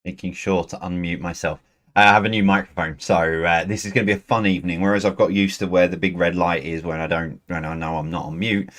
Making sure to unmute myself. I have a new microphone, so this is going to be a fun evening. Whereas I've got used to where the big red light is when I know I'm not on mute.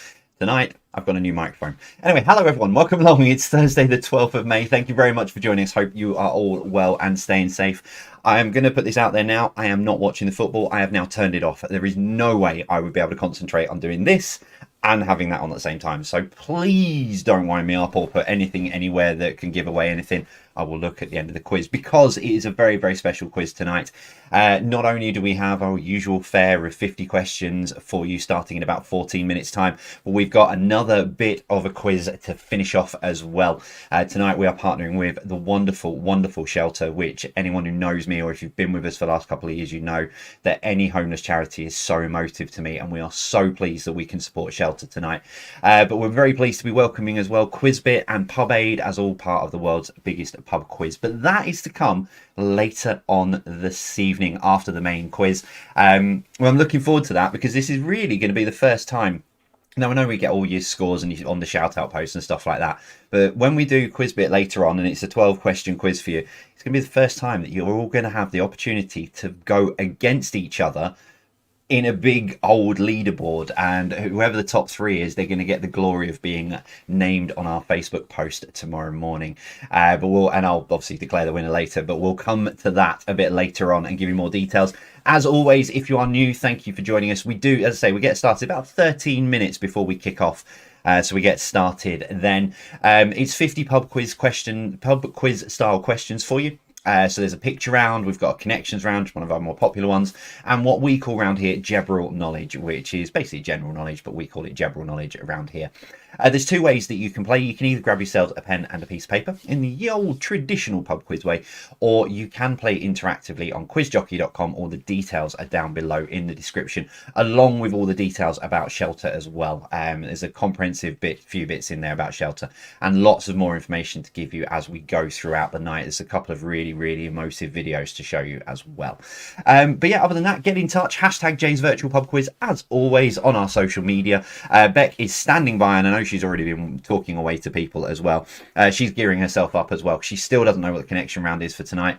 Tonight, I've got a new microphone. Anyway, hello everyone. Welcome along. It's Thursday, the 12th of May. Thank you very much for joining us. Hope you are all well and staying safe. I am going to put this out there now. I am not watching the football. I have now turned it off. There is no way I would be able to concentrate on doing this and having that on at the same time. So please don't wind me up or put anything anywhere that can give away anything. I will look at the end of the quiz because it is a very, very special quiz tonight. Not only do we have our usual fare of 50 questions for you starting in about 14 minutes time, but we've got another bit of a quiz to finish off as well. Tonight we are partnering with the wonderful, wonderful shelter, which anyone who knows me or if you've been with us for the last couple of years, you know that any homeless charity is so emotive to me, and we are so pleased that we can support shelter tonight. But we're very pleased to be welcoming as well Quizbit and Pub Aid as all part of the world's biggest pub quiz. But that is to come later on this evening after the main quiz. Well, I'm looking forward to that because this is really going to be the first time. Now, I know we get all your scores and on the shout out posts and stuff like that, but when we do Quizbit later on and it's a 12 question quiz for you, it's going to be the first time that you're all going to have the opportunity to go against each other in a big old leaderboard, and whoever the top three is, they're going to get the glory of being named on our Facebook post tomorrow morning. But I'll obviously declare the winner later, but we'll come to that a bit later on and give you more details. As always, if you are new, thank you for joining us. We do, as I say, we get started about 13 minutes before we kick off. So we get started then. It's 50 pub quiz style questions for you. So there's a picture round, we've got a connections round, one of our more popular ones, and what we call around here general knowledge, which is basically general knowledge, but we call it general knowledge around here. There's two ways that you can play. You can either grab yourselves a pen and a piece of paper in the old traditional pub quiz way, or you can play interactively on quizjockey.com. All the details are down below in the description, along with all the details about shelter as well. There's a comprehensive few bits in there about shelter and lots of more information to give you as we go throughout the night. There's a couple of really, really emotive videos to show you as well. But yeah, other than that, get in touch. Hashtag Jay's Virtual Pub Quiz, as always, on our social media. Beck is standing by, and I know she's already been talking away to people as well. She's gearing herself up as well. She still doesn't know what the connection round is for tonight,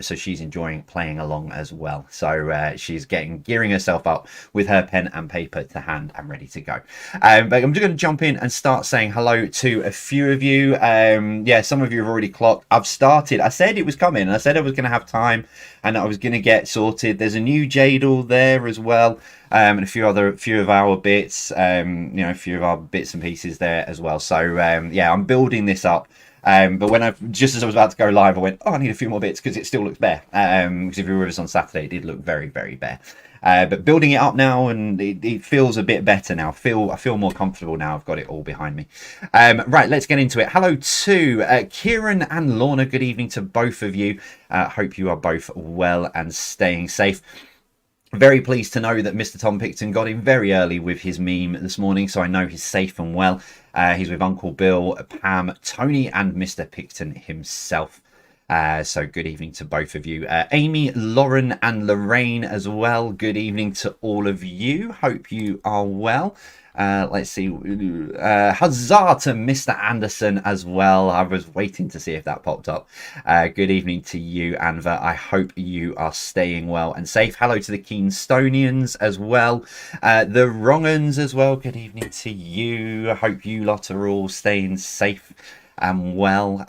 so she's enjoying playing along as well. So she's gearing herself up with her pen and paper to hand and ready to go. But I'm just going to jump in and start saying hello to a few of you. Yeah, some of you have already clocked. I've started. I said it was coming. I said I was going to have time and I was going to get sorted. There's a new Jadal there as well. And a few of our bits, a few of our bits and pieces there as well. So yeah, I'm building this up. But just as I was about to go live, I went, oh, I need a few more bits because it still looks bare. Because if you were with us on Saturday, it did look very, very bare. But building it up now, and it feels a bit better now. I feel more comfortable now. I've got it all behind me. Right, let's get into it. Hello to Kieran and Lorna. Good evening to both of you. Hope you are both well and staying safe. Very pleased to know that Mr. Tom Picton got in very early with his meme this morning, so I know he's safe and well. He's with Uncle Bill, Pam, Tony, and Mr. Picton himself. So good evening to both of you. Amy, Lauren, and Lorraine as well. Good evening to all of you. Hope you are well. Let's see. Huzzah to Mr. Anderson as well. I was waiting to see if that popped up. Good evening to you, Anva. I hope you are staying well and safe. Hello to the Keenstonians as well. The Wrong'uns as well. Good evening to you. I hope you lot are all staying safe and well.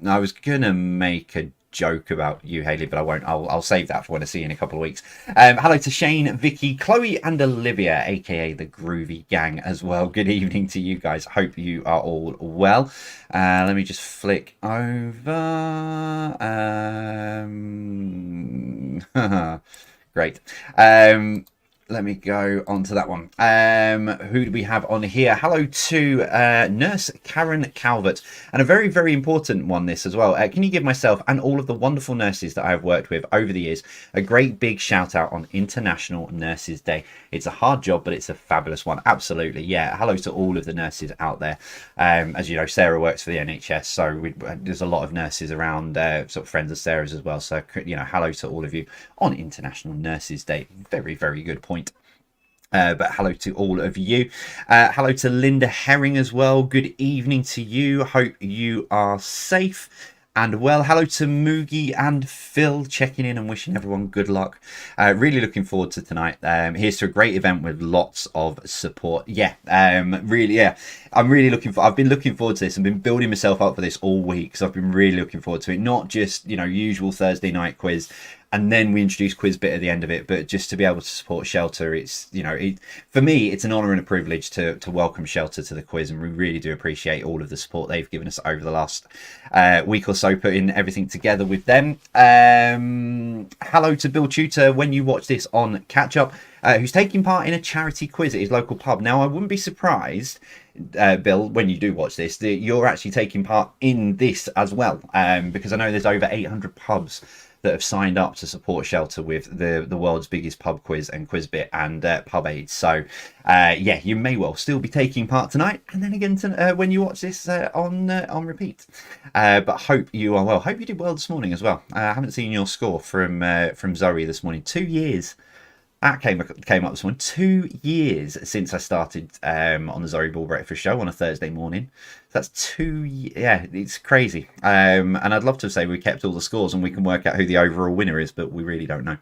I was going to make a joke about you, Hayley, but I won't. I'll save that for when I see you in a couple of weeks. Hello to Shane, Vicky, Chloe, and Olivia, aka the Groovy Gang as well. Good evening to you guys. Hope you are all well. Let me just flick over. Great. Let me go on to that one. Who do we have on here? Hello to Nurse Karen Calvert. And a very, very important one, this as well. Can you give myself and all of the wonderful nurses that I have worked with over the years a great big shout out on International Nurses Day? It's a hard job, but it's a fabulous one. Absolutely. Yeah. Hello to all of the nurses out there. As you know, Sarah works for the NHS, so there's a lot of nurses around, sort of friends of Sarah's as well. So, you know, hello to all of you on International Nurses Day. Very, very good point. But hello to all of you. Hello to Linda Herring as well. Good evening to you. Hope you are safe and well. Hello to Moogie and Phil, checking in and wishing everyone good luck. Really looking forward to tonight. Here's to a great event with lots of support. Really, yeah. I'm really I've been looking forward to this and been building myself up for this all week. So I've been really looking forward to it. Not just, usual Thursday night quiz, and then we introduce quiz bit at the end of it, but just to be able to support Shelter, it's, for me, it's an honour and a privilege to welcome Shelter to the quiz, and we really do appreciate all of the support they've given us over the last week or so, putting everything together with them. Hello to Bill Tutor, when you watch this on Catch Up, who's taking part in a charity quiz at his local pub. Now, I wouldn't be surprised, Bill, when you do watch this, that you're actually taking part in this as well, because I know there's over 800 pubs that have signed up to support Shelter with the world's biggest pub quiz and quiz bit and pub aid. So you may well still be taking part tonight, and then again when you watch this on repeat. But hope you are well. Hope you did well this morning as well. I haven't seen your score from Zoe this morning. 2 years. That came up this morning. 2 years since I started on the Zoe Ball Breakfast Show on a Thursday morning. That's 2 years. Yeah, it's crazy. And I'd love to say we kept all the scores and we can work out who the overall winner is, but we really don't know.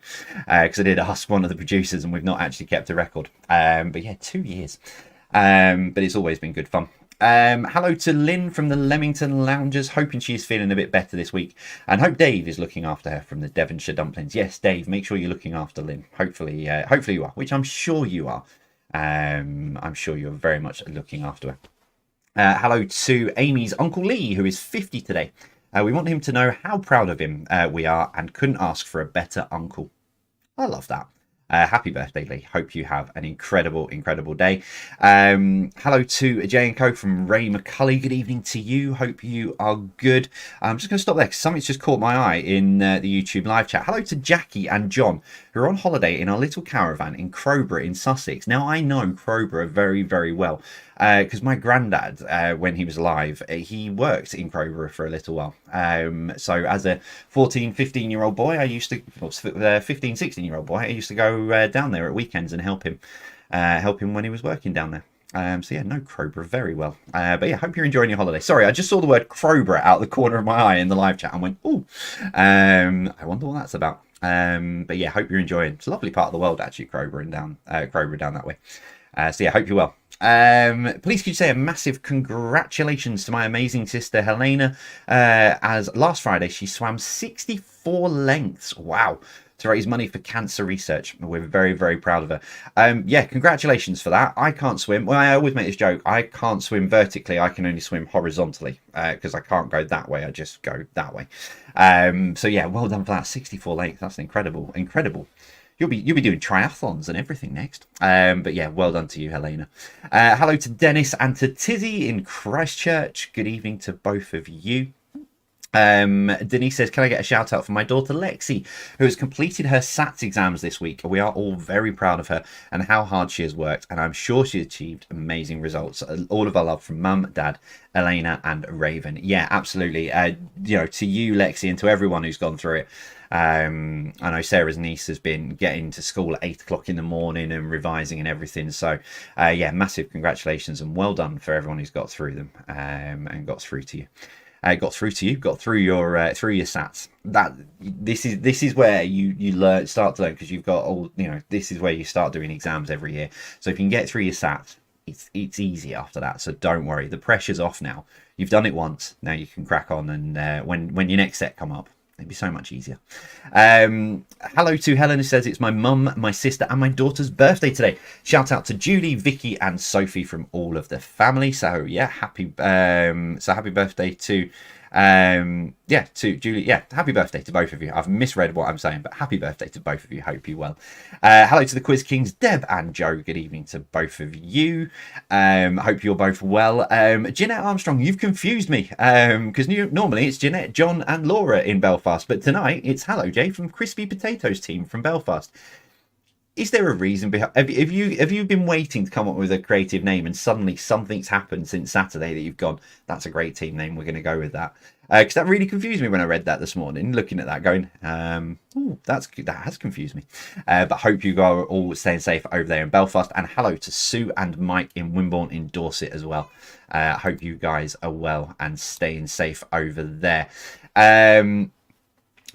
Because I did ask one of the producers and we've not actually kept a record. But yeah, 2 years. But it's always been good fun. Hello to Lynn from the Leamington Loungers, hoping she's feeling a bit better this week, and hope Dave is looking after her from the Devonshire Dumplings. Yes, Dave, make sure you're looking after Lynn. Hopefully you are, which I'm sure you are. I'm sure you're very much looking after her. Hello to Amy's Uncle Lee, who is 50 today. We want him to know how proud of him we are and couldn't ask for a better uncle. I love that. Happy birthday, Lee. Hope you have an incredible, incredible day. Hello to Jay & Co from Ray McCulley. Good evening to you. Hope you are good. I'm just going to stop there because something's just caught my eye in the YouTube live chat. Hello to Jackie and John, who are on holiday in our little caravan in Crowborough in Sussex. Now, I know Crowborough very, very well because my granddad, when he was alive, he worked in Crowborough for a little while. So as a 14, 15-year-old boy, 15, 16-year-old boy, I used to go down there at weekends and help him when he was working down there. So yeah, know Crowborough very well. But yeah, hope you're enjoying your holiday. Sorry, I just saw the word Crowborough out the corner of my eye in the live chat and went, ooh, I wonder what that's about. But yeah, hope you're enjoying. It's a lovely part of the world, actually, Crowborough down that way. So yeah, hope you're well. Please could you say a massive congratulations to my amazing sister Helena, as last Friday she swam 64 lengths. Wow. To raise money for cancer research. We're very, very proud of her. Yeah, congratulations for that. I can't swim. Well, I always make this joke. I can't swim vertically. I can only swim horizontally because I can't go that way. I just go that way. So yeah, well done for that. 64 lengths. That's incredible. You'll be doing triathlons and everything next. But yeah, well done to you, Helena. Hello to Dennis and to Tizzy in Christchurch. Good evening to both of you. Denise says, can I get a shout out for my daughter Lexi, who has completed her SATs exams this week? We are all very proud of her and how hard she has worked, and I'm sure she achieved amazing results. All of our love from Mum, Dad, Elena and Raven. Yeah, absolutely. To you, Lexi, and to everyone who's gone through it. I know Sarah's niece has been getting to school at 8 o'clock in the morning and revising and everything. So, yeah, massive congratulations and well done for everyone who's got through them and got through to you. Got through your SATs. This is where you start to learn, because you've got all, this is where you start doing exams every year. So if you can get through your SATs, it's easy after that. So don't worry, the pressure's off now. You've done it once, now you can crack on, and when your next set come up, it'd be so much easier. Hello to Helen, who says it's my mum, my sister and my daughter's birthday today. Shout out to Julie, Vicky and Sophie from all of the family. So yeah, happy birthday to to Julie. Yeah, happy birthday to both of you. I've misread what I'm saying, but happy birthday to both of you. Hope you're well. Hello to the Quiz Kings, Deb and Joe. Good evening to both of you. Hope you're both well. Jeanette Armstrong, you've confused me, because normally it's Jeanette, John and Laura in Belfast, but tonight it's hello Jay from Crispy Potatoes team from Belfast. Is there a reason behind? Have you been waiting to come up with a creative name, and suddenly something's happened since Saturday that you've gone, that's a great team name, we're going to go with that? Because that really confused me when I read that this morning. Looking at that, going, oh, that has confused me. But hope you are all staying safe over there in Belfast, and hello to Sue and Mike in Wimborne in Dorset as well. Hope you guys are well and staying safe over there.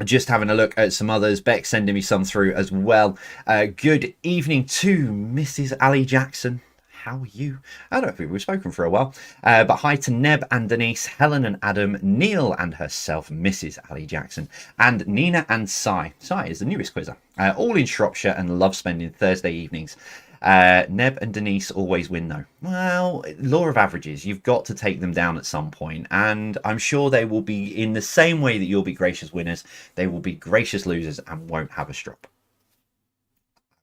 Just having a look at some others. Beck sending me some through as well. Good evening to Mrs. Ali Jackson. How are you? I don't think we've spoken for a while. But hi to Neb and Denise, Helen and Adam, Neil and herself, Mrs. Ali Jackson, and Nina and Sai. Sai is the newest quizzer. All in Shropshire and love spending Thursday evenings. Neb and Denise always win though. Well, law of averages, you've got to take them down at some point, and I'm sure they will be, in the same way that you'll be gracious winners, they will be gracious losers and won't have a strop.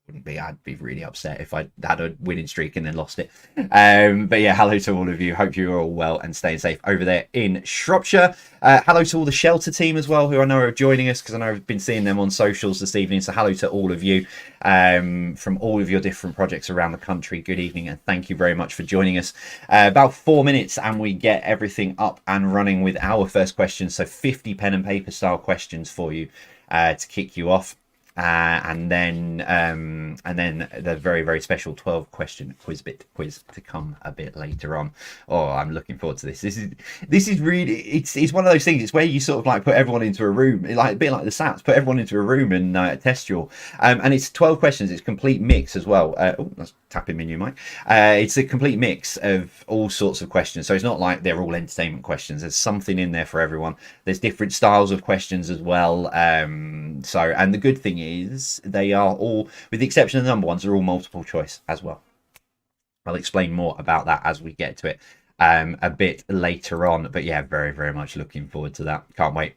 I'd be really upset if I had a winning streak and then lost it. But yeah, hello to all of you. Hope you're all well and staying safe over there in Shropshire. Hello to all the shelter team as well, who I know are joining us, because I know I've been seeing them on socials this evening. So hello to all of you from all of your different projects around the country. Good evening and thank you very much for joining us. About 4 minutes and we get everything up and running with our first question. So 50 pen and paper style questions for you to kick you off. And then the very, very special 12 question quiz to come a bit later on. Oh, I'm looking forward to this. This is really, it's one of those things. It's where you sort of like put everyone into a room, like a bit like the SATs, put everyone into a room and test you all. And it's 12 questions. It's complete mix as well. Oh, that's tapping me, new mic. It's a complete mix of all sorts of questions. So it's not like they're all entertainment questions. There's something in there for everyone. There's different styles of questions as well. And the good thing is they are all, with the exception of the number ones, they're all multiple choice as well. I'll explain more about that as we get to it a bit later on. But yeah, very, very much looking forward to that. Can't wait.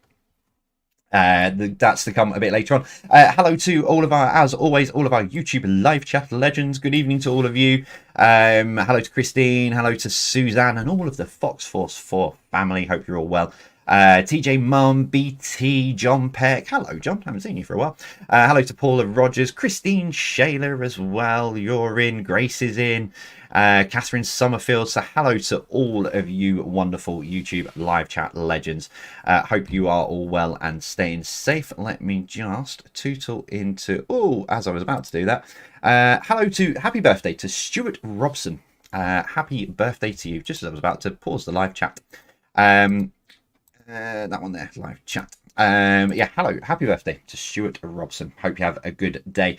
That's to come a bit later on. Hello to all of our, as always, all of our YouTube live chat legends. Good evening to all of you. Hello to Christine, hello to Suzanne and all of the Fox Force 4 family. Hope you're all well. TJ Mum, BT, John Peck. Hello, John. Haven't seen you for a while. Hello to Paula Rogers, Christine Shaler as well. You're in. Grace is in. Catherine Summerfield. So hello to all of you wonderful YouTube live chat legends. Hope you are all well and staying safe. Let me just tootle into, as I was about to do that. Happy birthday to Stuart Robson. Happy birthday to you. Just as I was about to pause the live chat. That one there, live chat. Hello, happy birthday to Stuart Robson. Hope you have a good day.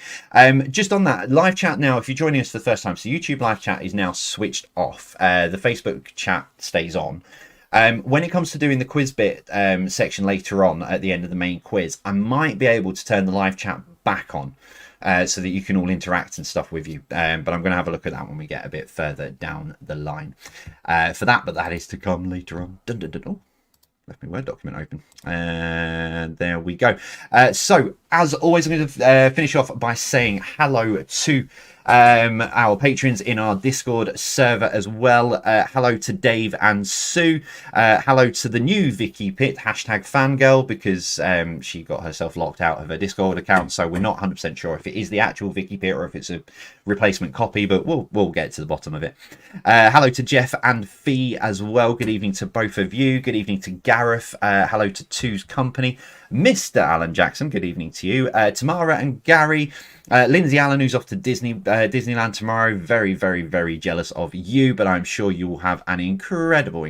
Just on that, live chat now, if you're joining us for the first time, so YouTube live chat is now switched off. The Facebook chat stays on. When it comes to doing the quiz bit section later on at the end of the main quiz, I might be able to turn the live chat back on. So that you can all interact and stuff with you. But I'm going to have a look at that when we get a bit further down the line for that. But that is to come later on. Dun, dun, dun, dun. Left my Word document open. And there we go. So, as always, I'm going to finish off by saying hello to our patrons in our Discord server as well. Hello to Dave and Sue. Hello to the new Vicky Pitt, #fangirl, because she got herself locked out of her Discord account. So we're not 100% sure if it is the actual Vicky Pitt or if it's a replacement copy, but we'll get to the bottom of it. Hello to Jeff and Fee as well. Good evening to both of you. Good evening to Gareth. Hello to Two's Company. Mr. Alan Jackson, good evening to you. Tamara and Gary. Lindsay Allen, who's off to Disneyland tomorrow. Very, very, very jealous of you, but I'm sure you will have an incredible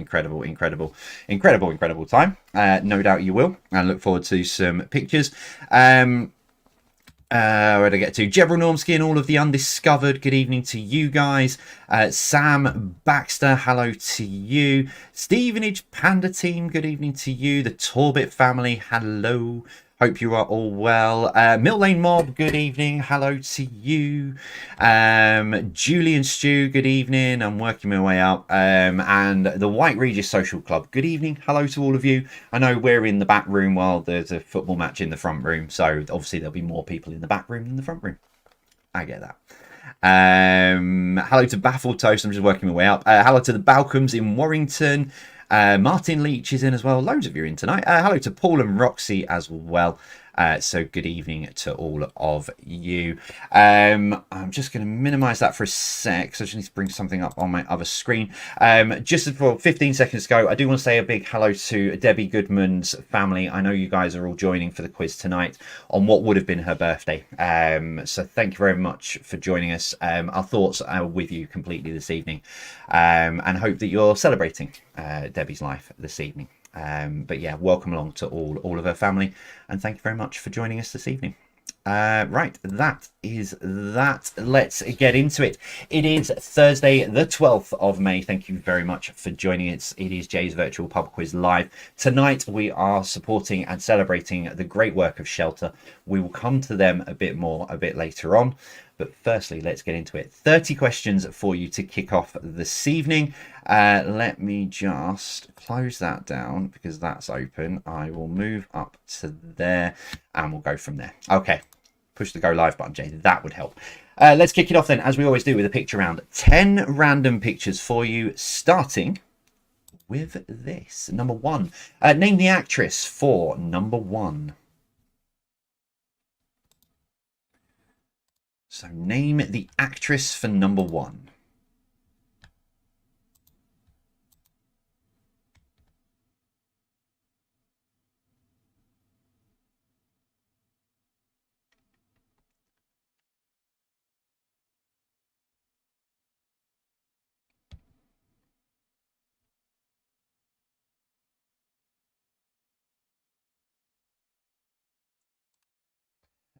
time. No doubt you will. And look forward to some pictures. Where did I get to? Jebral Normsky and all of the undiscovered. Good evening to you guys. Sam Baxter, hello to you. Stevenage Panda Team, good evening to you. The Torbit family, hello. Hope you are all well. Mill Lane Mob, good evening. Hello to you. Julian Stew, good evening. I'm working my way up. And the White Regis Social Club, good evening. Hello to all of you. I know we're in the back room while there's a football match in the front room. So obviously there'll be more people in the back room than the front room. I get that. Hello to Baffled Toast. I'm just working my way up. Hello to the Balcombs in Warrington. Martin Leach is in as well. Loads of you in tonight. Hello to Paul and Roxy as well. So good evening to all of you. I'm just going to minimize that for a sec, so I just need to bring something up on my other screen. Just for 15 seconds ago, I do want to say a big hello to Debbie Goodman's family. I know you guys are all joining for the quiz tonight on what would have been her birthday. So thank you very much for joining us. Our thoughts are with you completely this evening, and hope that you're celebrating Debbie's life this evening. But yeah, welcome along to all of her family, and thank you very much for joining us this evening. Right, that is that. Let's get into it. It is Thursday, the 12th of May. Thank you very much for joining us. It is Jay's Virtual Pub Quiz Live. Tonight, we are supporting and celebrating the great work of Shelter. We will come to them a bit more a bit later on. But firstly, let's get into it. 30 questions for you to kick off this evening. Let me just close that down because that's open. I will move up to there and we'll go from there. Okay, push the go live button, Jay. That would help. Let's kick it off then, as we always do, with a picture round. 10 random pictures for you, starting with this. Number one. Name the actress for number one. So name the actress for number one.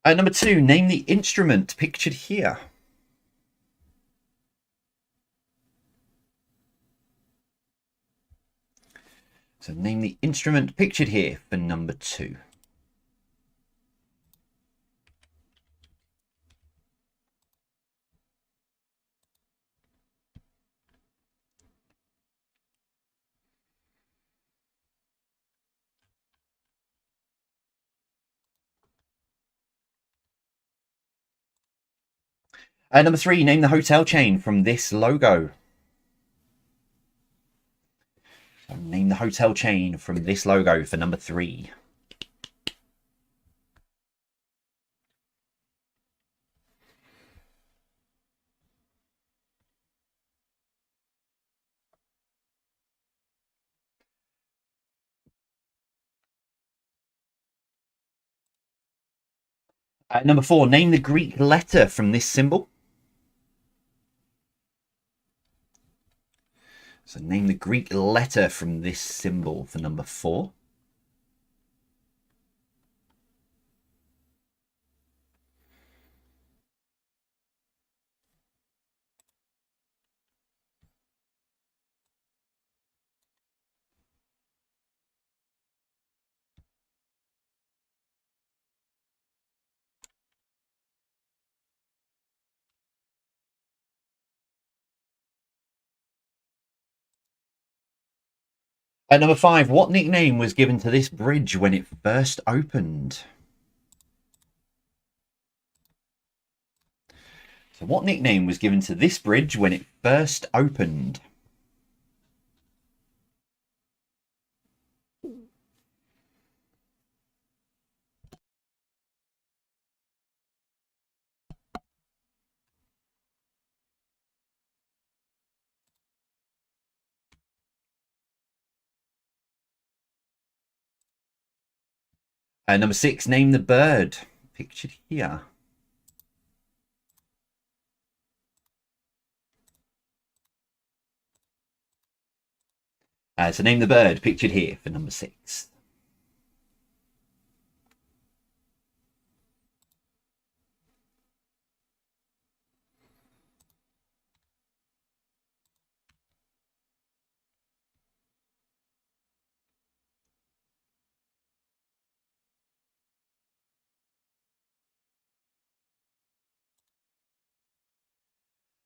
Number two, name the instrument pictured here. So name the instrument pictured here for number two. Number three, name the hotel chain from this logo. So name the hotel chain from this logo for number three. Number four, name the Greek letter from this symbol. So name the Greek letter from this symbol for number four. Number five, what nickname was given to this bridge when it first opened? So what nickname was given to this bridge when it first opened? Number six, name the bird pictured here. So name the bird pictured here for number six.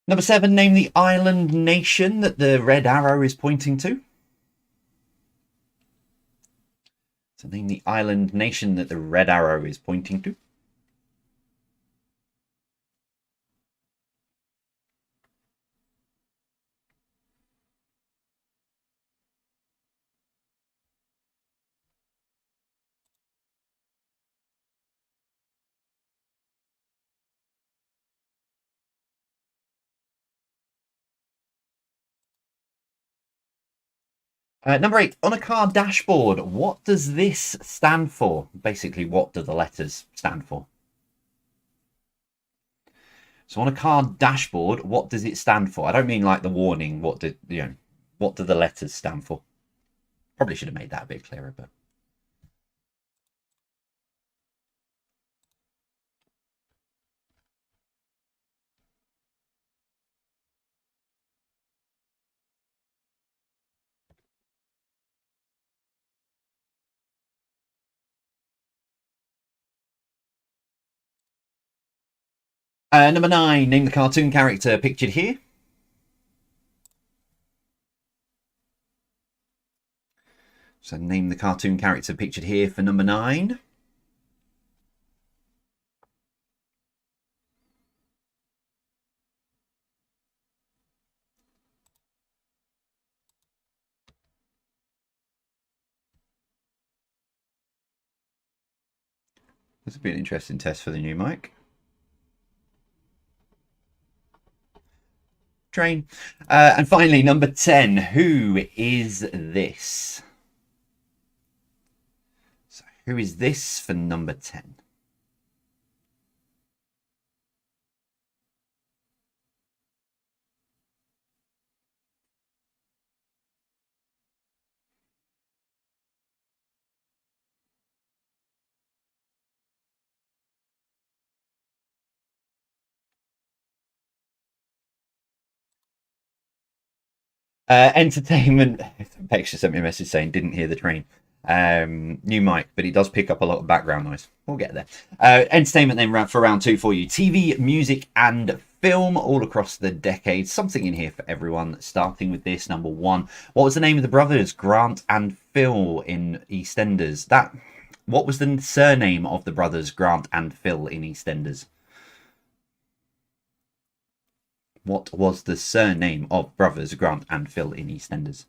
Number seven, name the island nation that the red arrow is pointing to. So name the island nation that the red arrow is pointing to. Number 8, on a car dashboard, what does this stand for? Basically, what do the letters stand for? So on a car dashboard, what does it stand for? I don't mean like the warning. What do the letters stand for? Probably should have made that a bit clearer, but. Number 9, name the cartoon character pictured here. So name the cartoon character pictured here for number 9. This will be an interesting test for the new mic. Train. And finally, number 10. Who is this? So who is this for number 10? Entertainment. Pex just sent me a message saying didn't hear the train. New mic, but it does pick up a lot of background noise. We'll get there. Entertainment then for round 2 for you. TV, music, and film all across the decade. Something in here for everyone. Starting with this, number 1. What was the name of the brothers, Grant and Phil, in EastEnders? What was the surname of the brothers, Grant and Phil, in EastEnders? What was the surname of brothers Grant and Phil in EastEnders?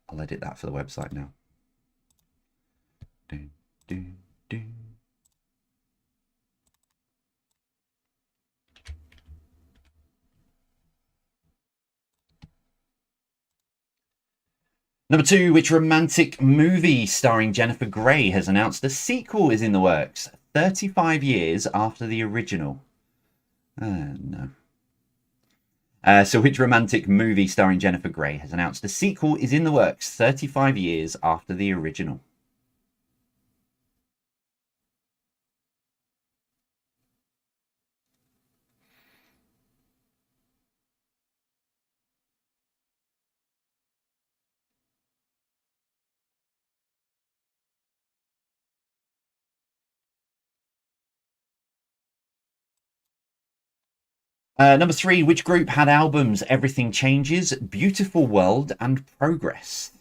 I'll edit that for the website now. Do, do, do. Number 2, which romantic movie starring Jennifer Grey has announced a sequel is in the works 35 years after the original? No. So which romantic movie starring Jennifer Grey has announced a sequel is in the works 35 years after the original? Number 3, which group had albums Everything Changes, Beautiful World, and Progress?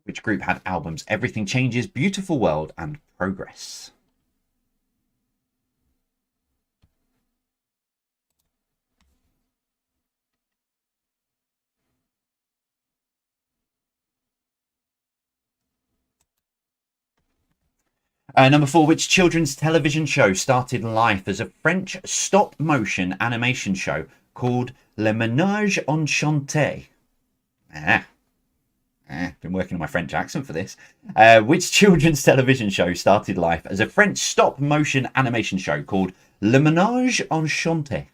Which group had albums Everything Changes, Beautiful World, and Progress? Number 4, which children's television show started life as a French stop-motion animation show called Le Ménage Enchanté? Been working on my French accent for this. Which children's television show started life as a French stop-motion animation show called Le Ménage Enchanté?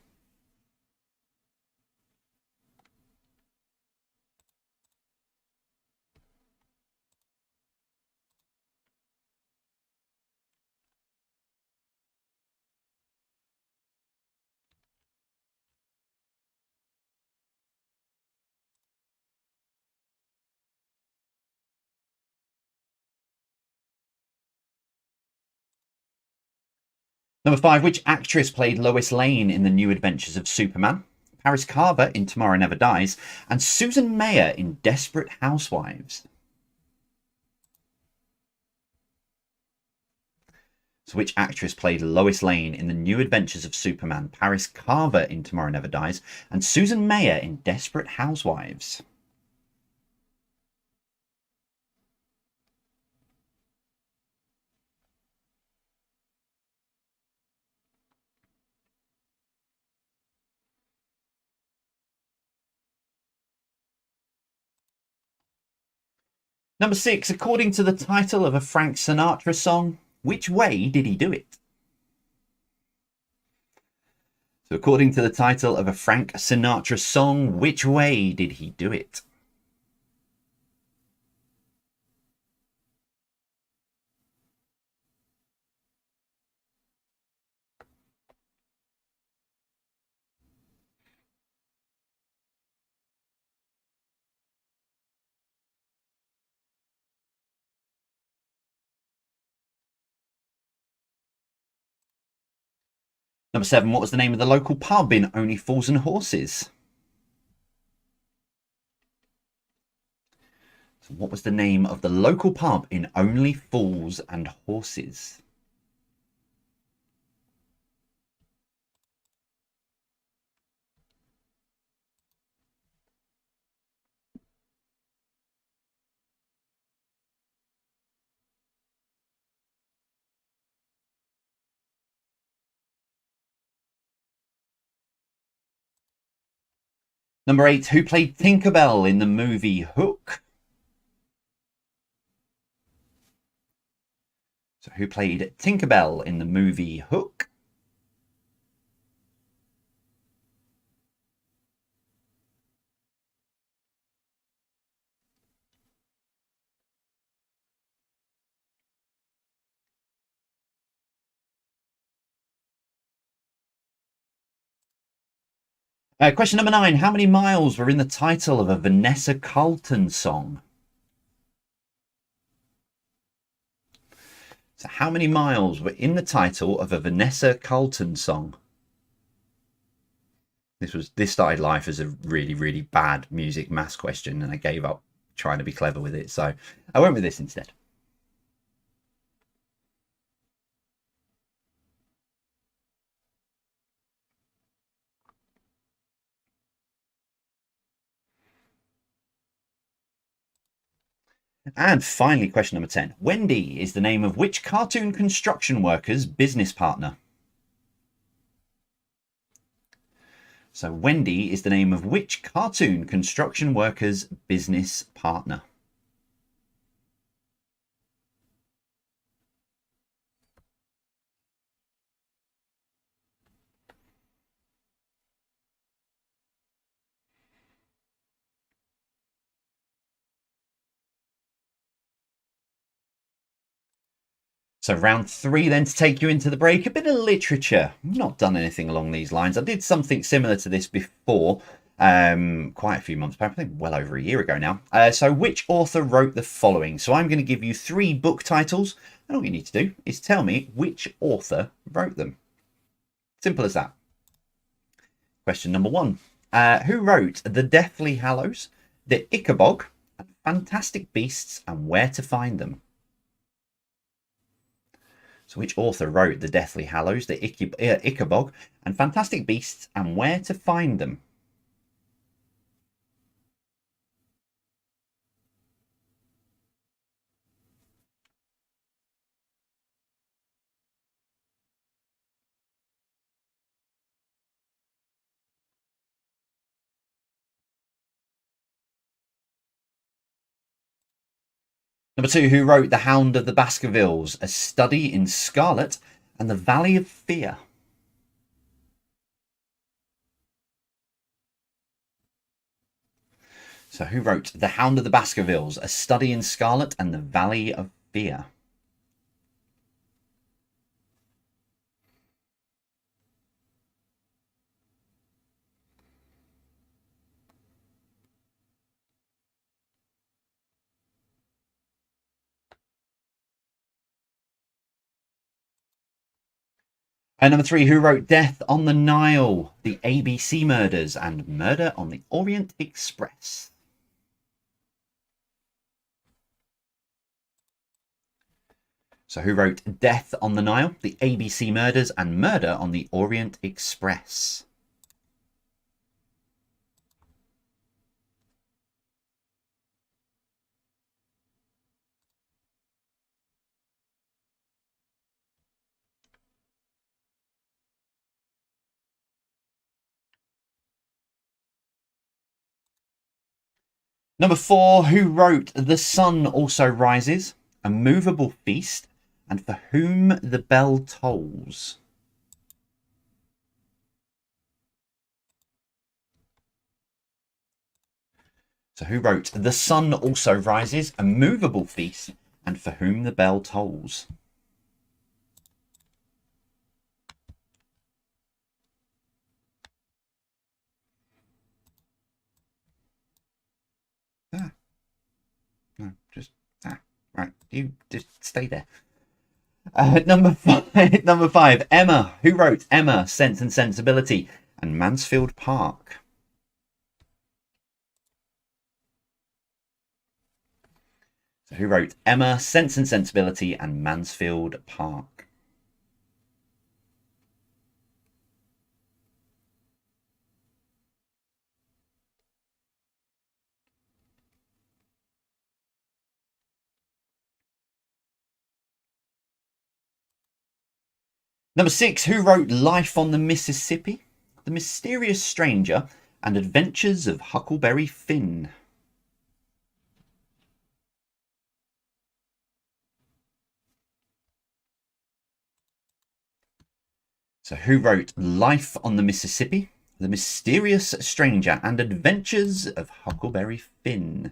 Number 5, which actress played Lois Lane in The New Adventures of Superman? Paris Carver in Tomorrow Never Dies, and Susan Mayer in Desperate Housewives. So which actress played Lois Lane in The New Adventures of Superman, Paris Carver in Tomorrow Never Dies, and Susan Mayer in Desperate Housewives? Number 6, according to the title of a Frank Sinatra song, which way did he do it? So according to the title of a Frank Sinatra song, which way did he do it? Number 7, what was the name of the local pub in Only Fools and Horses? So what was the name of the local pub in Only Fools and Horses? Number 8, who played Tinkerbell in the movie Hook? So who played Tinkerbell in the movie Hook? Question number 9, how many miles were in the title of a Vanessa Carlton song? So how many miles were in the title of a Vanessa Carlton song? This started life as a really, really bad music maths question, and I gave up trying to be clever with it. So I went with this instead. And finally, question number 10. Wendy is the name of which cartoon construction worker's business partner? So Wendy is the name of which cartoon construction worker's business partner? So round 3 then to take you into the break, a bit of literature. I've not done anything along these lines. I did something similar to this before, quite a few months back, I think well over a year ago now. So which author wrote the following? So I'm going to give you 3 book titles, and all you need to do is tell me which author wrote them. Simple as that. Question number 1. Who wrote The Deathly Hallows, The Ichabod, Fantastic Beasts, and Where to Find Them? So which author wrote The Deathly Hallows, The Ichabod, and Fantastic Beasts, and Where to Find Them? Number 2, who wrote The Hound of the Baskervilles, A Study in Scarlet, and The Valley of Fear? So who wrote The Hound of the Baskervilles, A Study in Scarlet, and The Valley of Fear? And number 3, who wrote Death on the Nile, The ABC Murders, and Murder on the Orient Express? So who wrote Death on the Nile, The ABC Murders, and Murder on the Orient Express? Number 4, who wrote The Sun Also Rises, A Movable Feast, and For Whom the Bell Tolls? So who wrote The Sun Also Rises, A Movable Feast, and For Whom the Bell Tolls? No, just right. You just stay there. Number five. Number 5. Emma. Who wrote Emma, Sense and Sensibility, and Mansfield Park? So who wrote Emma, Sense and Sensibility, and Mansfield Park? Number 6, who wrote Life on the Mississippi, The Mysterious Stranger, and Adventures of Huckleberry Finn? So who wrote Life on the Mississippi, The Mysterious Stranger, and Adventures of Huckleberry Finn?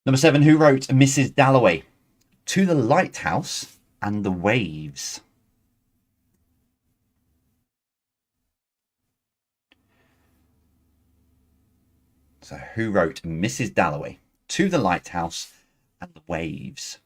Number 7, who wrote Mrs. Dalloway, To the Lighthouse, and The Waves? So who wrote Mrs. Dalloway, To the Lighthouse, and The Waves?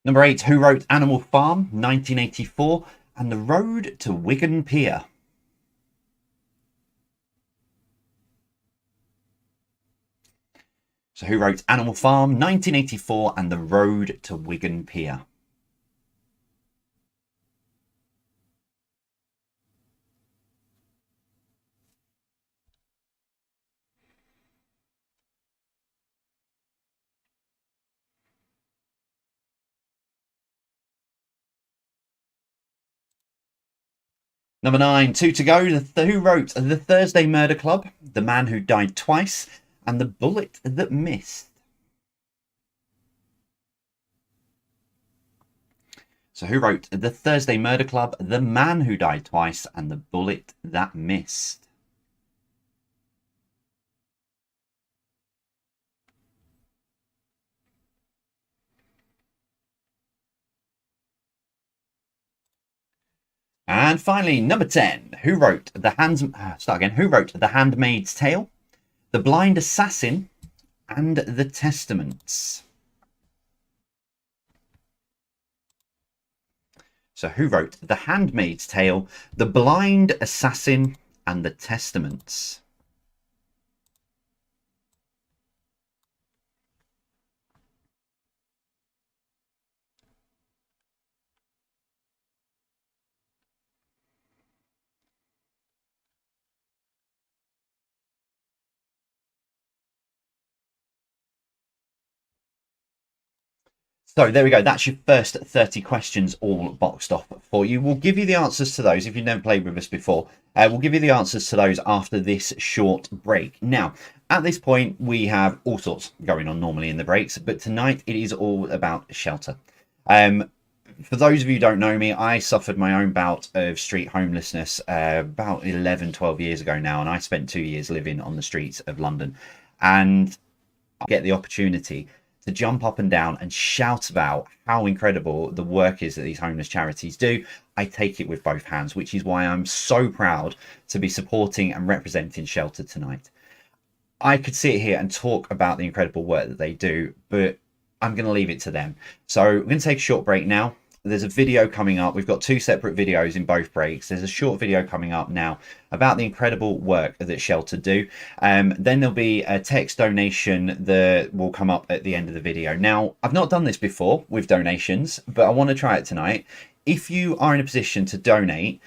Number 8, who wrote Animal Farm, 1984, and The Road to Wigan Pier? So who wrote Animal Farm, 1984, and The Road to Wigan Pier? Number 9, 2 to go. Who wrote The Thursday Murder Club, The Man Who Died Twice, and The Bullet That Missed? So who wrote The Thursday Murder Club, The Man Who Died Twice, and The Bullet That Missed? And finally, number 10, who wrote Who wrote The Handmaid's Tale, The Blind Assassin, and The Testaments? So who wrote The Handmaid's Tale, The Blind Assassin, and The Testaments? So there we go. That's your first 30 questions all boxed off for you. We'll give you the answers to those if you've never played with us before. We'll give you the answers to those after this short break. Now, at this point, we have all sorts going on normally in the breaks, but tonight it is all about shelter. for those of you who don't know me, I suffered my own bout of street homelessness about 11, 12 years ago now, and I spent 2 years living on the streets of London. And I get the opportunity to jump up and down and shout about how incredible the work is that these homeless charities do. I take it with both hands, which is why I'm so proud to be supporting and representing Shelter tonight. I could sit here and talk about the incredible work that they do, but I'm going to leave it to them. So we're going to take a short break now. There's a video coming up. We've got 2 separate videos in both breaks. There's a short video coming up now about the incredible work that Shelter do. Then there'll be a text donation that will come up at the end of the video. Now, I've not done this before with donations, but I want to try it tonight. If you are in a position to donate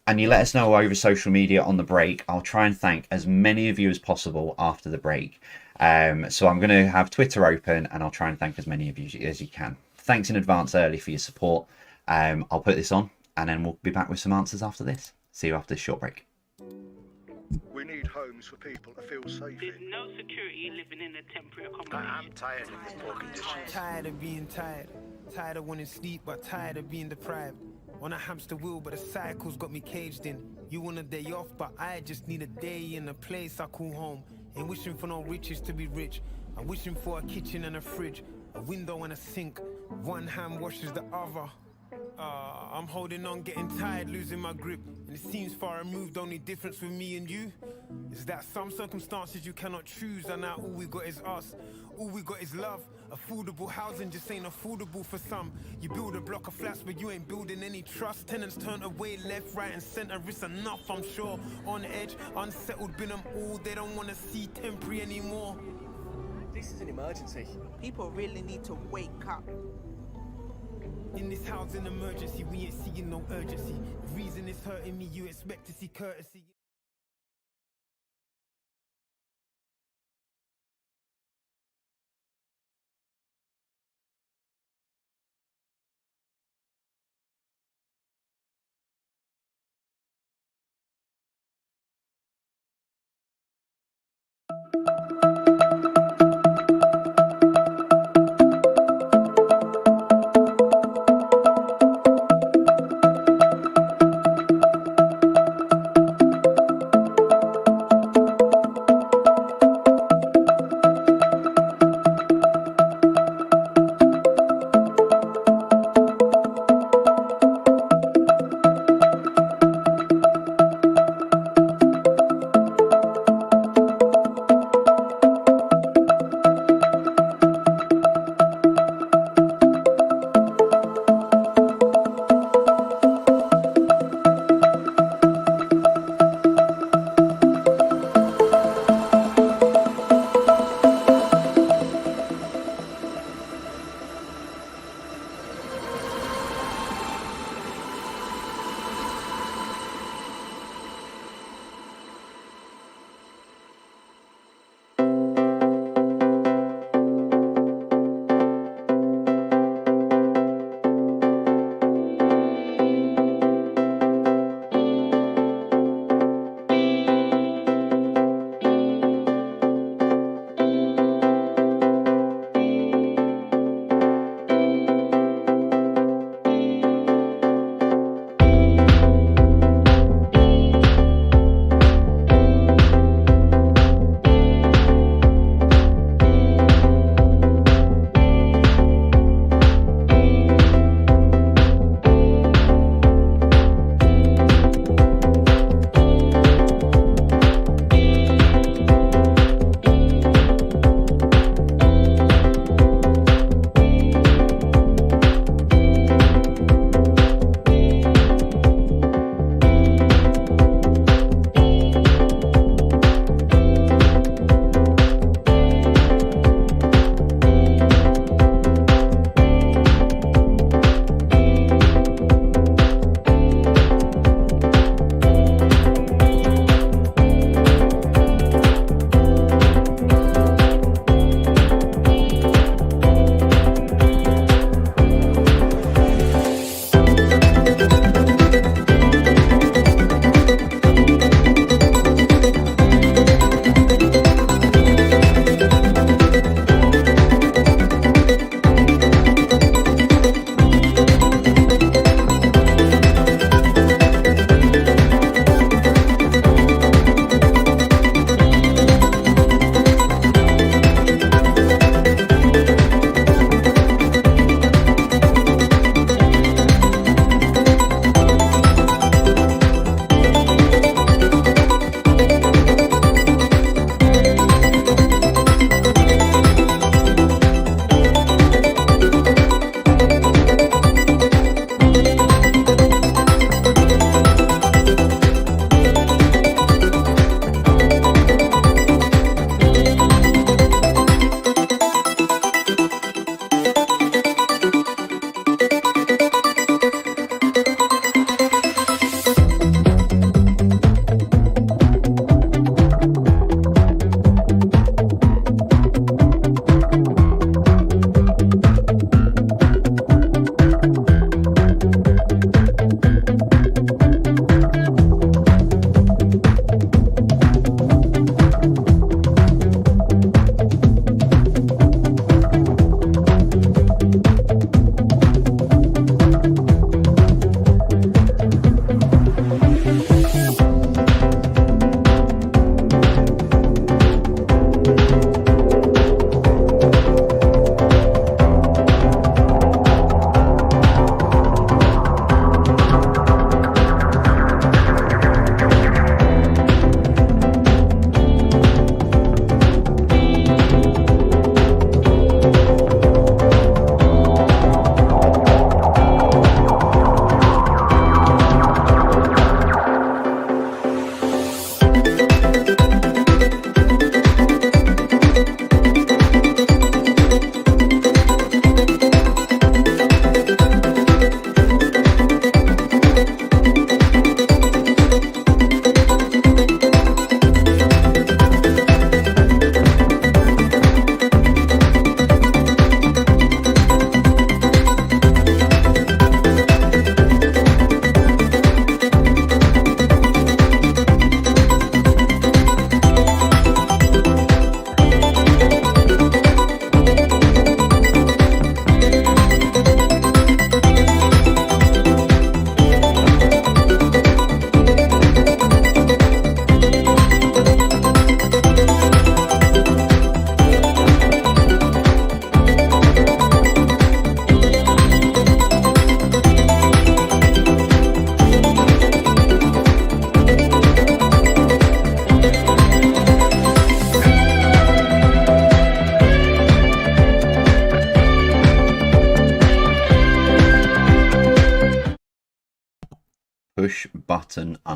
and you let us know over social media on the break, I'll try and thank as many of you as possible after the break. So I'm going to have Twitter open and I'll try and thank as many of you as you can. Thanks in advance early for your support. I'll put this on and then we'll be back with some answers after this. See you after this short break. We need homes for people to feel safe There's in. no security living in a temporary accommodation. I'm tired of this poor condition. Tired of being tired. Tired of wanting sleep, but tired of being deprived. On a hamster wheel, but the cycle's got me caged in. You want a day off, but I just need a day in a place I call home. Ain't wishing for no riches to be rich. I'm wishing for a kitchen and a fridge, a window and a sink. One hand washes the other. I'm holding on, getting tired, losing my grip. And it seems far removed, only difference with me and you is that some circumstances you cannot choose, and now all we got is us. All we got is love. Affordable housing just ain't affordable for some. You build a block of flats, but you ain't building any trust. Tenants turn away left, right and centre. It's enough, I'm sure. On edge, unsettled, been them all. They don't want to see temporary anymore. This is an emergency. People really need to wake up. In this housing emergency, we ain't seeing no urgency. The reason it's hurting me, you expect to see courtesy.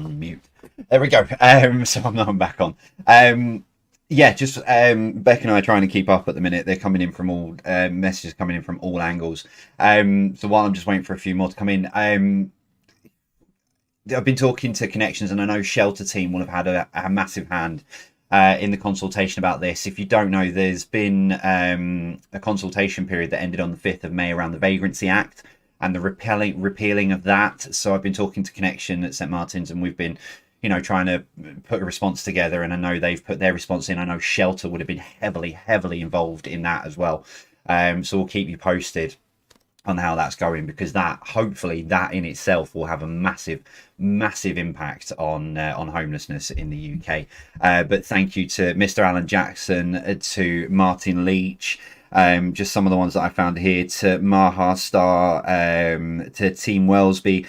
unmute. There we go. So I'm back on. Yeah, just Beck and I are trying to keep up at the minute. They're coming in from all messages coming in from all angles. So while I'm just waiting for a few more to come in, I've been talking to Connections, and I know Shelter Team will have had a massive hand in the consultation about this. If you don't know, there's been a consultation period that ended on the 5th of May around the Vagrancy Act and the repealing of that. So I've been talking to Connection at St Martin's, and we've been, you know, trying to put a response together, and I know they've put their response in. I know Shelter would have been heavily involved in that as well. So we'll keep you posted on how that's going, because that, hopefully, that in itself will have a massive impact on homelessness in the UK. But thank you to Mr. Alan Jackson, to Martin Leach, just some of the ones that I found here, to Maha Star, to Team Wellesby,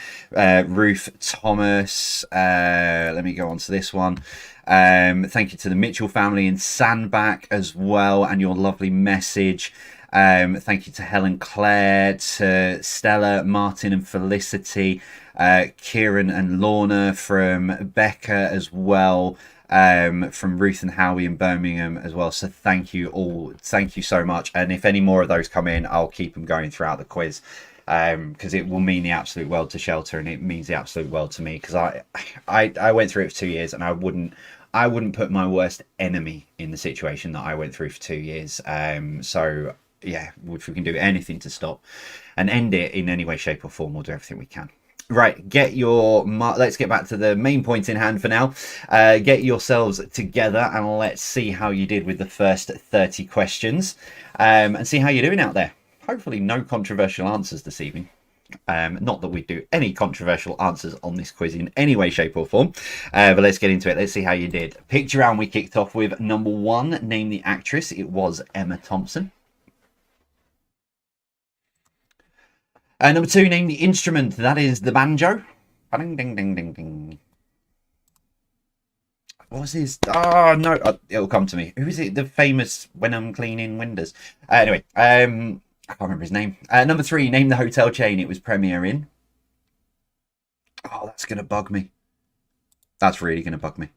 Ruth Thomas. Let me go on to this one. Thank you to the Mitchell family in Sandbach as well, and your lovely message. Thank you to Helen Clare, to Stella, Martin and Felicity, Kieran and Lorna, from Becca as well, from Ruth and Howie in Birmingham as well. So thank you all. Thank you so much. And if any more of those come in, I'll keep them going throughout the quiz, because it will mean the absolute world to Shelter, and it means the absolute world to me, because I went through it for 2 years, and I wouldn't put my worst enemy in the situation that I went through for 2 years. So yeah, if we can do anything to stop and end it in any way, shape or form, we'll do everything we can. Right, let's get back to the main point in hand for now. Get yourselves together, and let's see how you did with the first 30 questions, and see how you're doing out there. Hopefully no controversial answers this evening. Not that we do any controversial answers on this quiz in any way, shape or form, but let's get into it. Let's see how you did. Picture round we kicked off with. Number 1, name the actress. It was Emma Thompson. Number 2, name the instrument. That is the banjo. Ding, ding, ding, ding, ding. What was his? Oh, no. It'll come to me. Who is it? The famous When I'm Cleaning Windows. Anyway, I can't remember his name. Number 3, name the hotel chain it was Premier in. Oh, that's going to bug me. That's really going to bug me.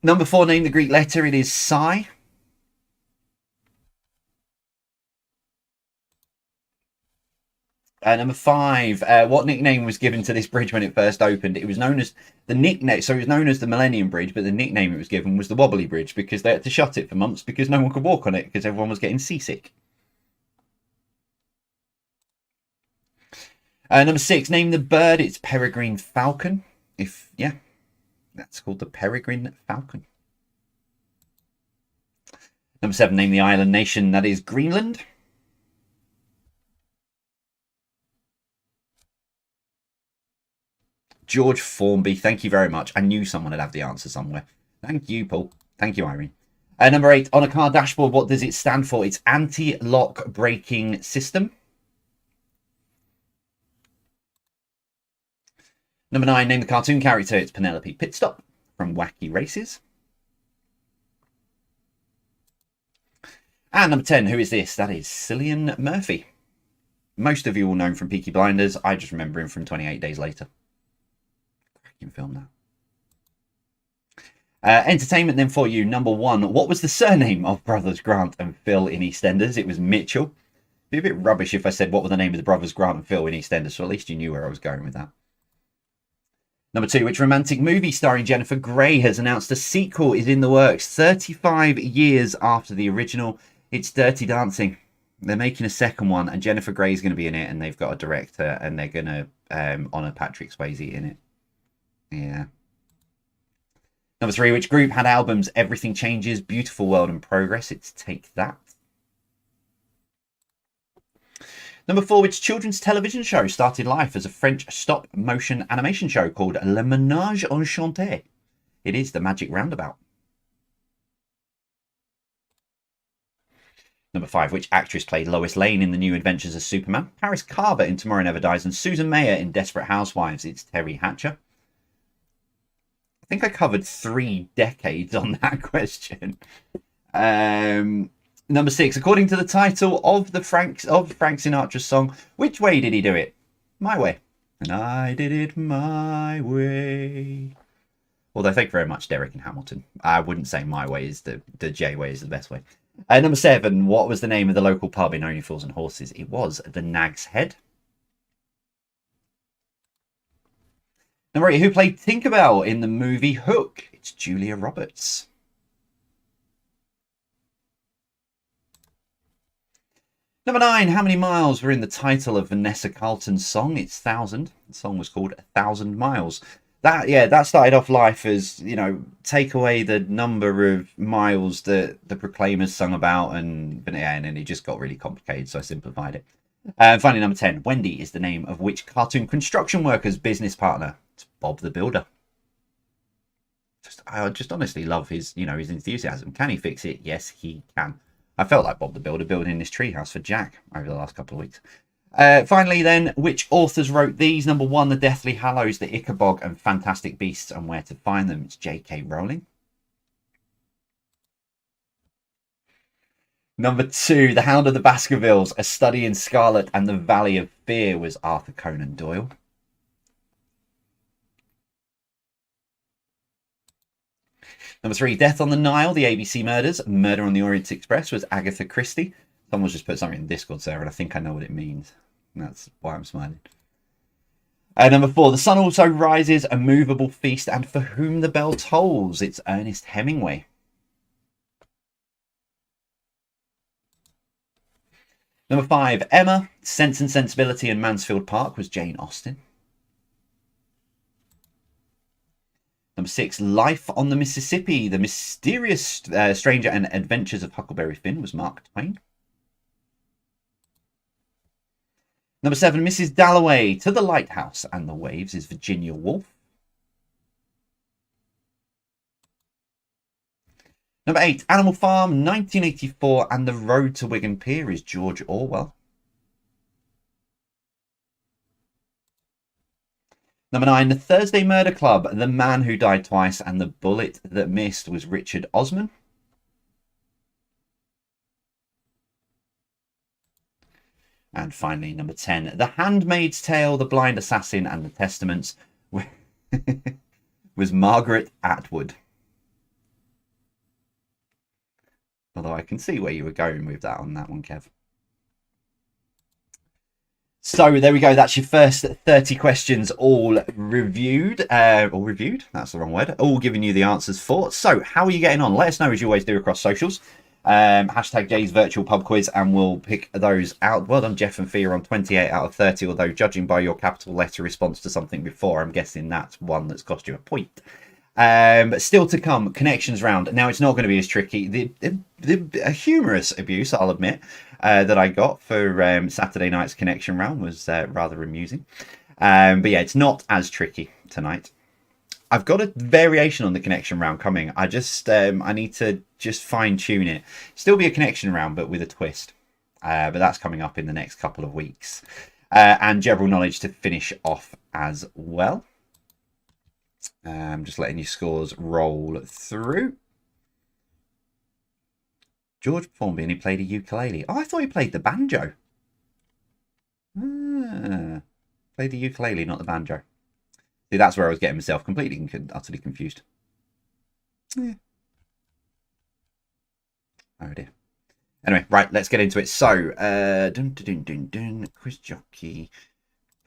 Number 4, name the Greek letter. It is Psi. Number 5, what nickname was given to this bridge when it first opened? It was known as the nickname, so it was known as the Millennium Bridge, but the nickname it was given was the Wobbly Bridge, because they had to shut it for months because no one could walk on it because everyone was getting seasick. Number 6, name the bird. It's peregrine falcon. That's called the peregrine falcon. Number 7, name the island nation. That is Greenland. George Formby, thank you very much. I knew someone would have the answer somewhere. Thank you, Paul. Thank you, Irene. Number 8, on a car dashboard, what does it stand for? It's anti-lock braking system. Number 9, name the cartoon character. It's Penelope Pitstop from Wacky Races. And number 10, who is this? That is Cillian Murphy. Most of you will know him from Peaky Blinders. I just remember him from 28 Days Later. Film now. Entertainment then for you. Number 1, what was the surname of brothers Grant and Phil in EastEnders? It was Mitchell. It'd be a bit rubbish if I said what were the name of the brothers Grant and Phil in EastEnders, so at least you knew where I was going with that. Number 2, which romantic movie starring Jennifer Grey has announced a sequel is in the works 35 years after the original? It's Dirty Dancing. They're making a second one, and Jennifer Grey is going to be in it, and they've got a director, and they're going to honour Patrick Swayze in it. Yeah. Number 3, which group had albums Everything Changes, Beautiful World and Progress? It's Take That. Number 4, which children's television show started life as a French stop-motion animation show called Le Ménage Enchanté? It is The Magic Roundabout. Number 5, which actress played Lois Lane in The New Adventures of Superman? Paris Carver in Tomorrow Never Dies and Susan Mayer in Desperate Housewives. It's Terry Hatcher. I think I covered 3 decades on that question. Number 6, according to the title of Frank Sinatra's song, which way did he do it? My way. And I did it my way. Although, thank you very much, Derek and Hamilton. I wouldn't say my way is the J way is the best way. Number 7, what was the name of the local pub in Only Fools and Horses? It was the Nag's Head. Number 8, who played Tinkerbell in the movie Hook? It's Julia Roberts. Number 9, how many miles were in the title of Vanessa Carlton's song? It's 1,000. The song was called 1,000 Miles. That started off life as, you know, take away the number of miles that the Proclaimers sung about, and then it just got really complicated, so I simplified it. Finally, number 10, Wendy is the name of which cartoon construction worker's business partner? It's Bob the Builder. I just honestly love his enthusiasm. Can he fix it? Yes, he can. I felt like Bob the Builder building this treehouse for Jack over the last couple of weeks. Finally, then, which authors wrote these? Number 1, The Deathly Hallows, The Ichabod and Fantastic Beasts and Where to Find Them. It's J.K. Rowling. Number 2, The Hound of the Baskervilles, A Study in Scarlet and the Valley of Fear was Arthur Conan Doyle. Number 3, Death on the Nile, The ABC Murders, Murder on the Orient Express was Agatha Christie. Someone's just put something in Discord, Sarah, and I think I know what it means. That's why I'm smiling. Number 4, The Sun Also Rises, A Movable Feast, and For Whom the Bell Tolls. It's Ernest Hemingway. Number 5, Emma, Sense and Sensibility and Mansfield Park was Jane Austen. Number 6, Life on the Mississippi, The Mysterious Stranger and Adventures of Huckleberry Finn was Mark Twain. Number 7, Mrs. Dalloway, To the Lighthouse and the Waves is Virginia Woolf. Number 8, Animal Farm, 1984 and The Road to Wigan Pier is George Orwell. Number 9, The Thursday Murder Club, The Man Who Died Twice and The Bullet That Missed was Richard Osman. And finally, number 10, The Handmaid's Tale, The Blind Assassin and The Testaments was Margaret Atwood. Although I can see where you were going with that on that one, Kev. So there we go. That's your first 30 questions all reviewed. That's the wrong word. All giving you the answers for. So how are you getting on? Let us know as you always do across socials. Hashtag Jay's Virtual Pub Quiz and we'll pick those out. Well done, Jeff and Fia, on 28 out of 30. Although judging by your capital letter response to something before, I'm guessing that's one that's cost you a point. But still to come, connections round. Now it's not going to be as tricky. The humorous abuse, I'll admit, that I got for Saturday night's connection round was rather amusing. But yeah, it's not as tricky tonight. I've got a variation on the connection round coming. I need to just fine tune it. Still be a connection round, but with a twist. But that's coming up in the next couple of weeks. And general knowledge to finish off as well. Just letting your scores roll through. George Formby, and he played a ukulele. Oh, I thought he played the banjo. Played the ukulele, not the banjo. See, that's where I was getting myself completely and utterly confused. Yeah. Oh dear. Anyway, right, let's get into it. So, quiz jockey.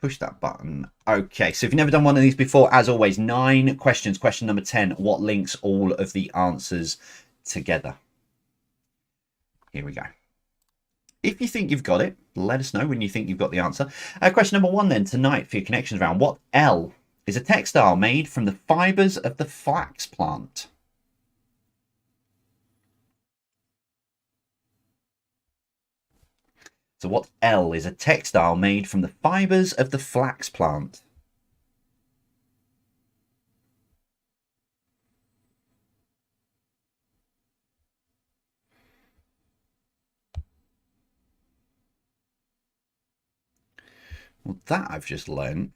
Push that button. Okay, so if you've never done one of these before, as always, 9 questions. Question number 10, what links all of the answers together? Here we go. If you think you've got it, let us know when you think you've got the answer. Question number 1 then, tonight for your connections round. What L is a textile made from the fibres of the flax plant? So what L is a textile made from the fibres of the flax plant? Well, that I've just learned.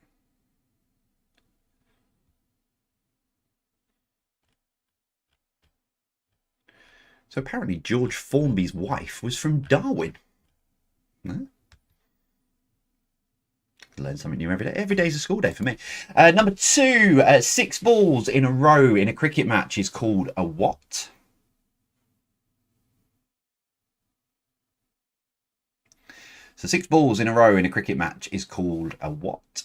So apparently George Formby's wife was from Darwin. No? Learn something new every day. Every day's a school day for me. Number 2, 6 balls in a row in a cricket match is called a what? So 6 balls in a row in a cricket match is called a what?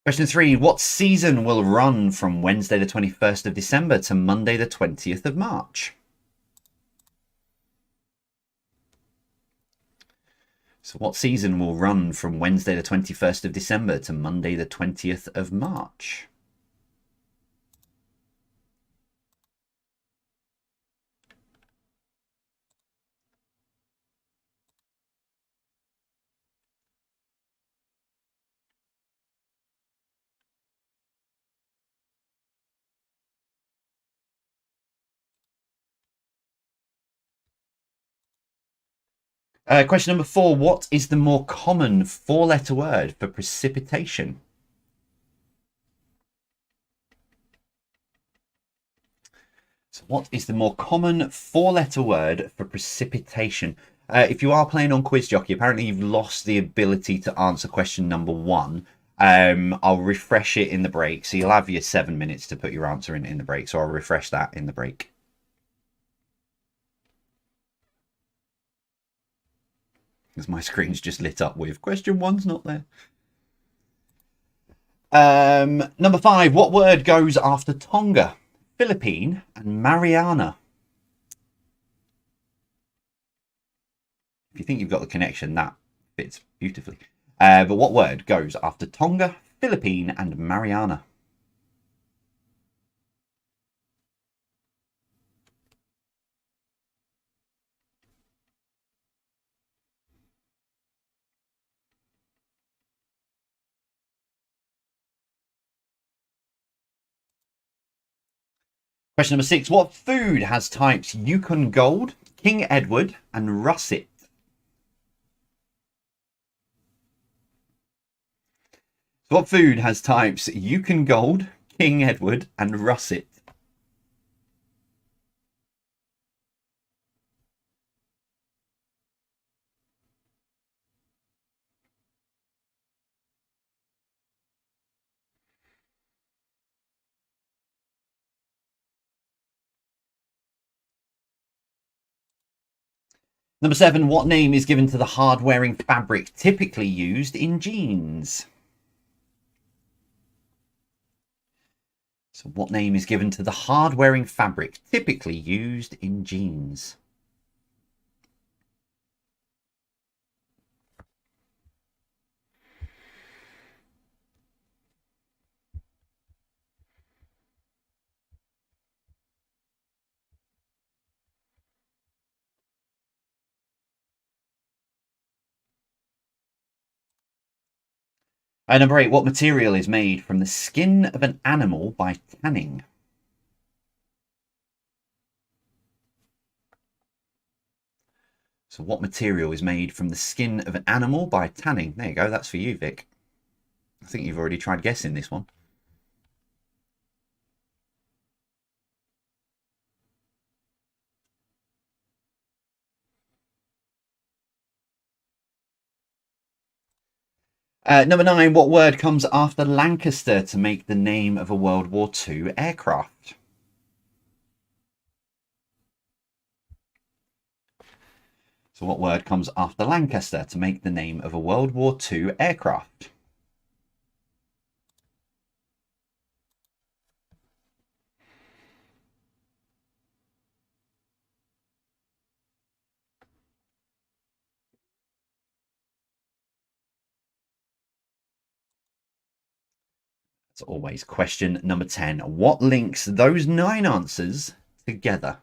Question 3. What season will run from Wednesday the 21st of December to Monday the 20th of March? So what season will run from Wednesday the 21st of December to Monday the 20th of March? Question number 4. What is the more common 4-letter word for precipitation? So what is the more common 4-letter word for precipitation? If you are playing on Quiz Jockey, apparently you've lost the ability to answer question number 1. I'll refresh it in the break. So you'll have your 7 minutes to put your answer in the break. So I'll refresh that in the break. Because my screen's just lit up with question 1's not there. Number 5. What word goes after Tonga, Philippine, and Mariana? If you think you've got the connection, that fits beautifully. But what word goes after Tonga, Philippine, and Mariana? Question number 6. What food has types Yukon Gold, King Edward, and Russet? So what food has types Yukon Gold, King Edward, and Russet? Number 7. What name is given to the hard-wearing fabric typically used in jeans? So what name is given to the hard-wearing fabric typically used in jeans? Number 8. What material is made from the skin of an animal by tanning? So what material is made from the skin of an animal by tanning? There you go. That's for you, Vic. I think you've already tried guessing this one. Number 9. What word comes after Lancaster to make the name of a World War II aircraft? So what word comes after Lancaster to make the name of a World War II aircraft? As always, question number 10. What links those 9 answers together?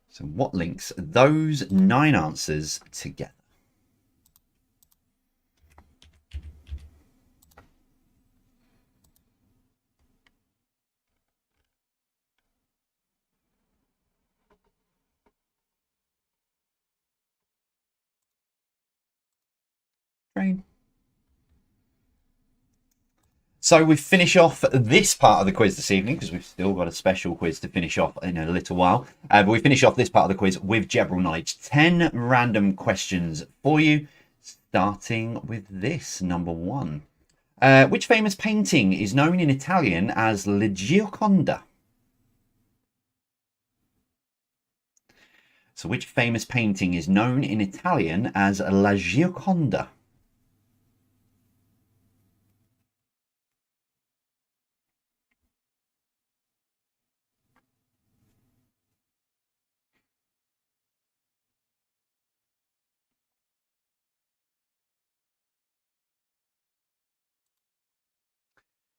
So what links those 9 answers together? Train. So we finish off this part of the quiz this evening, because we've still got a special quiz to finish off in a little while. But we finish off this part of the quiz with general knowledge. 10 random questions for you, starting with this, number 1. Which famous painting is known in Italian as La Gioconda? So which famous painting is known in Italian as La Gioconda?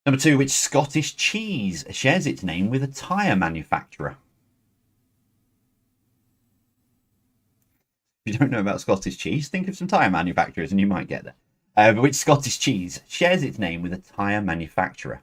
Number 2, which Scottish cheese shares its name with a tyre manufacturer? If you don't know about Scottish cheese, think of some tyre manufacturers and you might get there. But which Scottish cheese shares its name with a tyre manufacturer?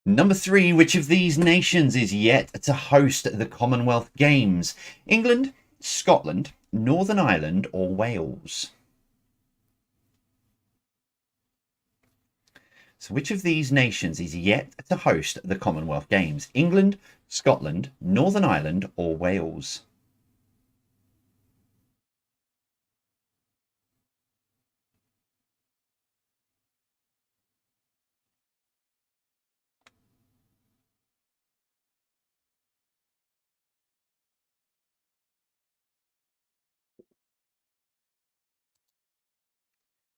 Number 3, which of these nations is yet to host the Commonwealth Games? England, Scotland, Northern Ireland, or Wales? So which of these nations is yet to host the Commonwealth Games? England, Scotland, Northern Ireland, or Wales?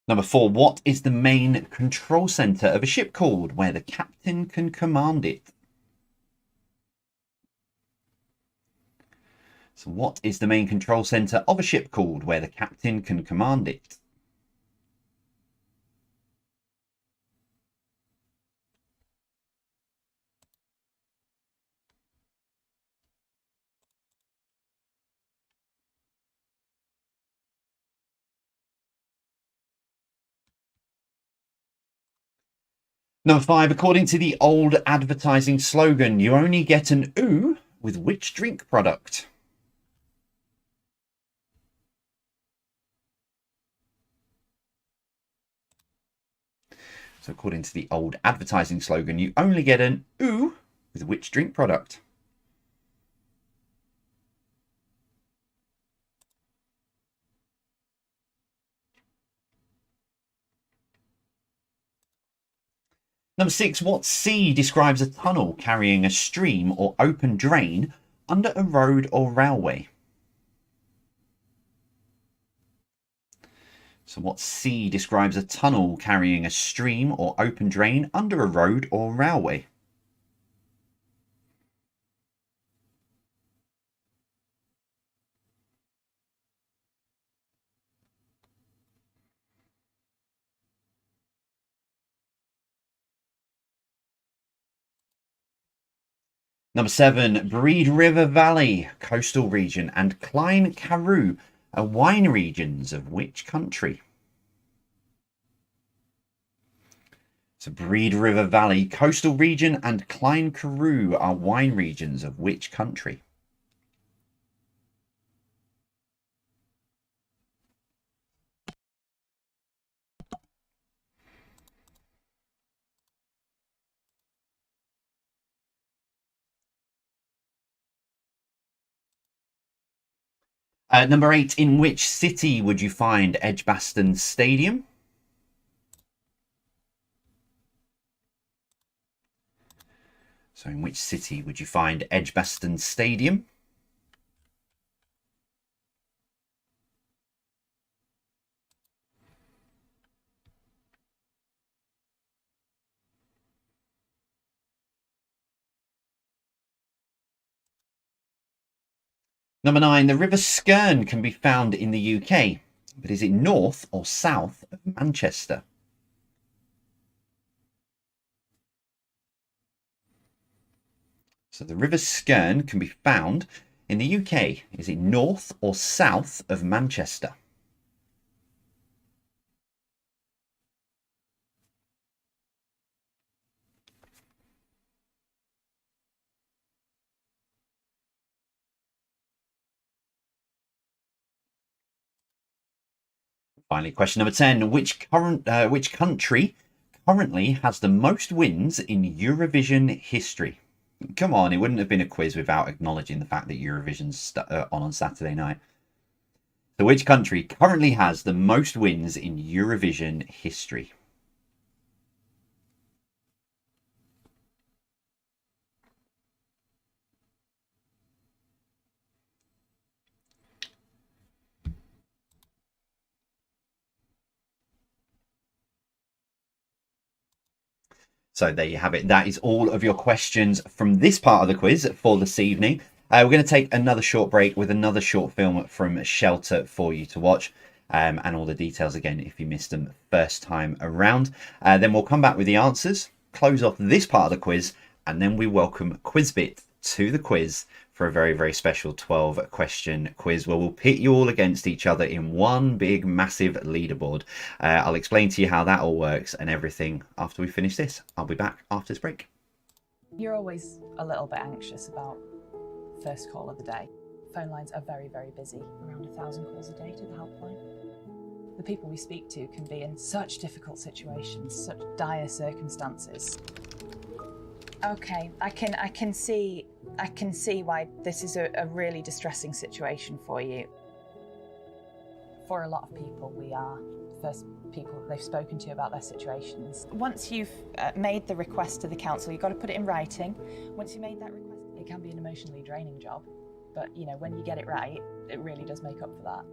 Number 4, what is the main control centre of a ship called, where the captain can command it? So what is the main control centre of a ship called, where the captain can command it? Number 5, according to the old advertising slogan, you only get an ooh with which drink product? So according to the old advertising slogan, you only get an ooh with which drink product? Number 6, what C describes a tunnel carrying a stream or open drain under a road or railway? So what C describes a tunnel carrying a stream or open drain under a road or railway? Number 7, Breed River Valley, coastal region, and Klein Karoo are wine regions of which country? So Breed River Valley, coastal region, and Klein Karoo are wine regions of which country? Number 8, in which city would you find Edgbaston Stadium? So in which city would you find Edgbaston Stadium? Number 9, the River Skerne can be found in the UK, but is it north or south of Manchester? So the River Skerne can be found in the UK. Is it north or south of Manchester? Finally, question number 10. Which country currently has the most wins in Eurovision history? Come on, it wouldn't have been a quiz without acknowledging the fact that Eurovision's on Saturday night. So which country currently has the most wins in Eurovision history? So there you have it. That is all of your questions from this part of the quiz for this evening. We're going to take another short break with another short film from Shelter for you to watch. And all the details again if you missed them first time around. Then we'll come back with the answers, close off this part of the quiz, and then we welcome Quizbit to the quiz for a very, very special 12 question quiz where we'll pit you all against each other in one big massive leaderboard. I'll explain to you how that all works and everything after we finish this. I'll be back after this break. You're always a little bit anxious about first call of the day. Phone lines are very, very busy, around 1,000 calls a day to the helpline. The people we speak to can be in such difficult situations, such dire circumstances. Okay, I can see why this is a really distressing situation for you. For a lot of people, we are the first people they've spoken to about their situations. Once you've made the request to the council, you've got to put it in writing. Once you made that request, it can be an emotionally draining job, but you know, when you get it right, it really does make up for that.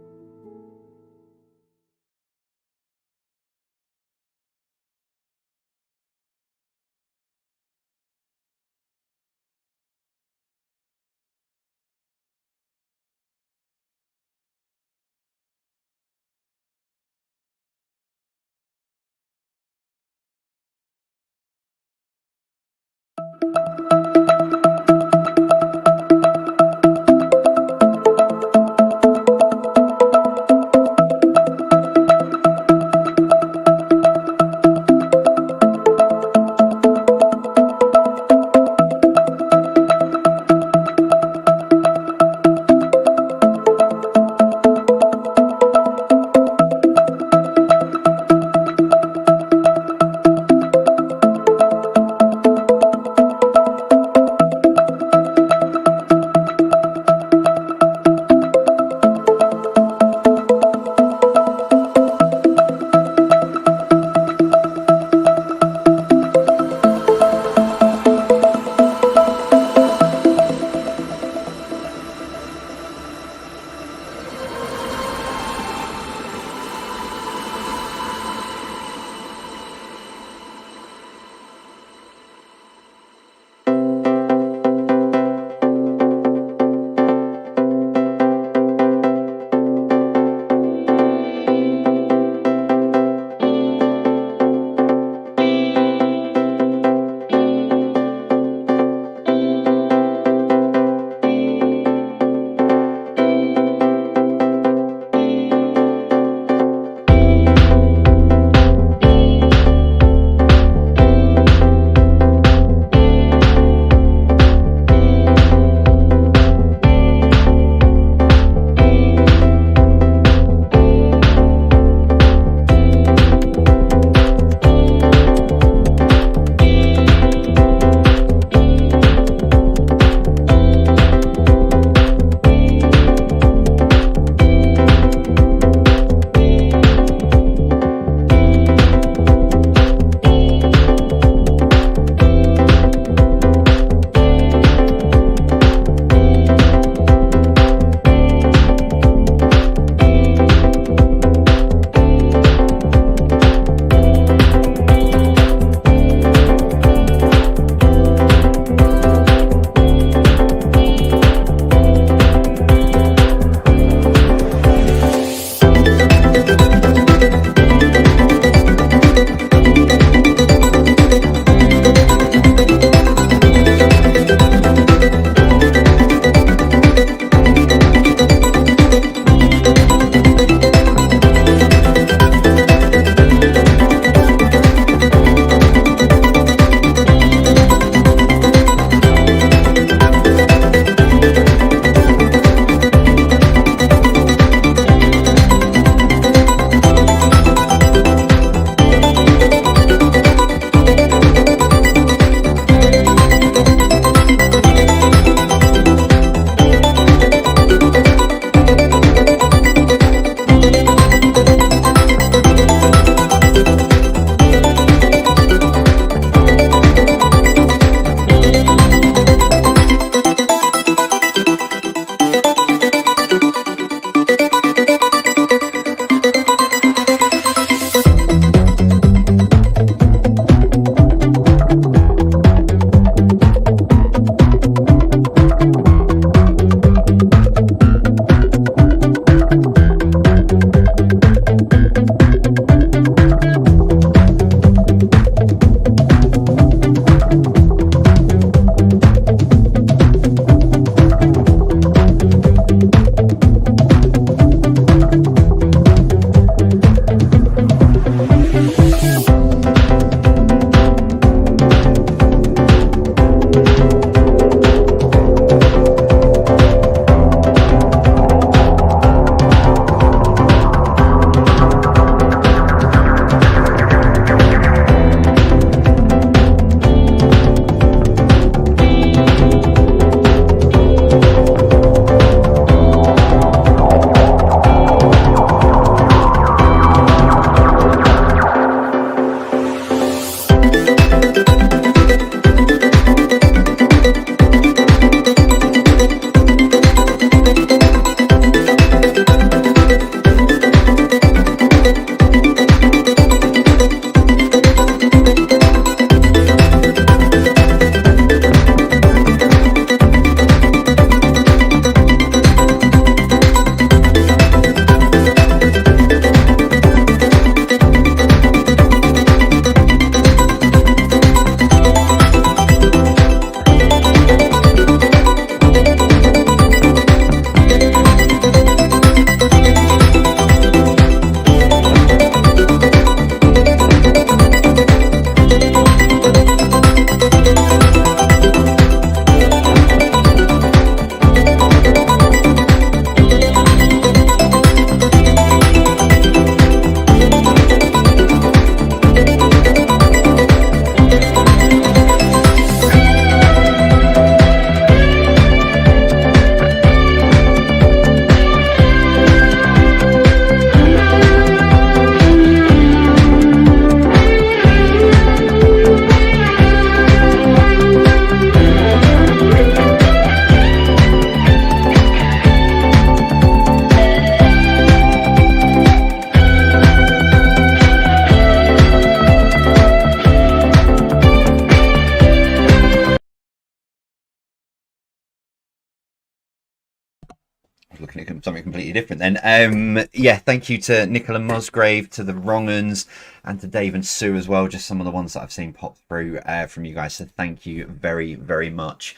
completely different then. Yeah, thank you to Nicola Musgrave, to the Wrongans, and to Dave and Sue as well. Just some of the ones that I've seen pop through from you guys. So thank you very, very much.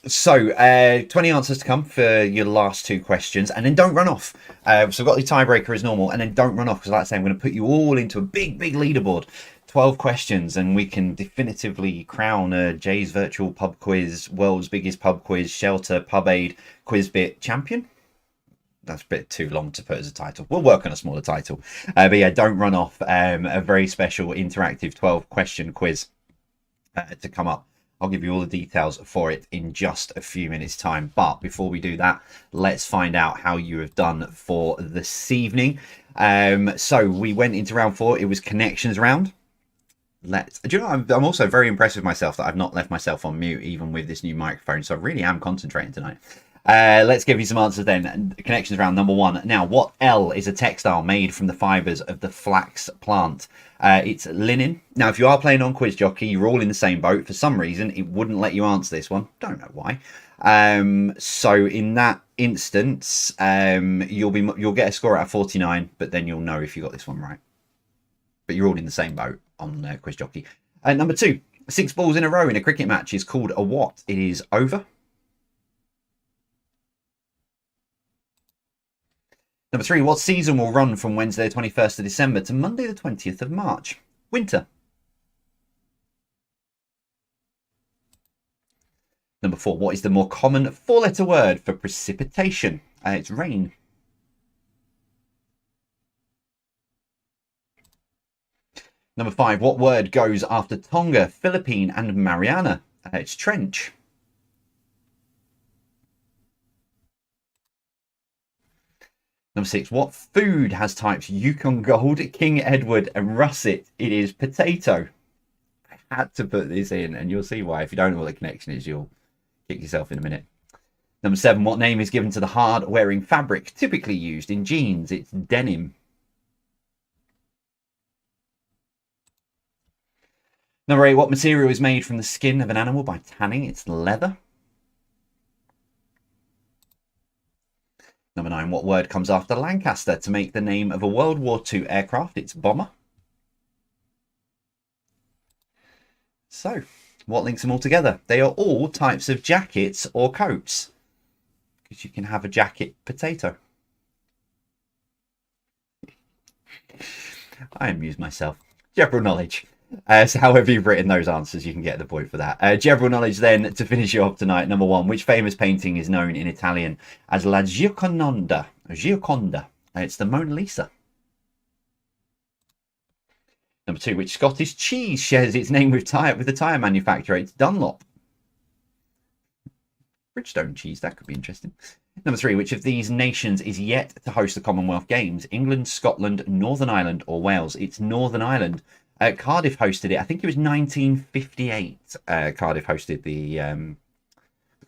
So 20 answers to come for your last 2 questions, and then don't run off. So I've got the tiebreaker as normal, and then don't run off, because like I say, I'm going to put you all into a big leaderboard. 12 questions, and we can definitively crown a Jay's Virtual Pub Quiz, World's Biggest Pub Quiz, Shelter, Pub Aid, Quizbit champion. That's a bit too long to put as a title. We'll work on a smaller title. But yeah, don't run off. A very special interactive 12 question quiz to come up. I'll give you all the details for it in just a few minutes time. But before we do that, let's find out how you have done for this evening. So we went into round 4. It was connections round. Do you know, I'm also very impressed with myself that I've not left myself on mute even with this new microphone. So I really am concentrating tonight. Let's give you some answers then. Connections round number 1. Now, what L is a textile made from the fibres of the flax plant? It's linen. Now, if you are playing on Quiz Jockey, you're all in the same boat. For some reason, it wouldn't let you answer this one. Don't know why. So in that instance, you'll get a score out of 49, but then you'll know if you got this one right. But you're all in the same boat on Quiz Jockey. Number 2, 6 balls in a row in a cricket match is called a what? It is over. Number 3, what season will run from Wednesday the 21st of December to Monday the 20th of March? Winter. Number 4, what is the more common 4-letter word for precipitation? It's rain. Number 5, what word goes after Tonga, Philippine and Mariana? It's trench. Number 6, what food has types Yukon Gold, King Edward and Russet? It is potato. I had to put this in, and you'll see why. If you don't know what the connection is, you'll kick yourself in a minute. Number 7, what name is given to the hard-wearing fabric typically used in jeans? It's denim. Number 8, what material is made from the skin of an animal by tanning? It's leather. Number 9, what word comes after Lancaster to make the name of a World War II aircraft? It's bomber. So, what links them all together? They are all types of jackets or coats, because you can have a jacket potato. I amuse myself. General knowledge. So however you've written those answers, you can get the point for that. General knowledge then, to finish you off tonight. Number 1, which famous painting is known in Italian as La Gioconda? Gioconda. It's the Mona Lisa. Number 2, which Scottish cheese shares its name with the tyre manufacturer? It's Dunlop. Bridgestone cheese, that could be interesting. Number 3, which of these nations is yet to host the Commonwealth Games? England, Scotland, Northern Ireland or Wales? It's Northern Ireland. Cardiff hosted it. I think it was 1958. Cardiff hosted the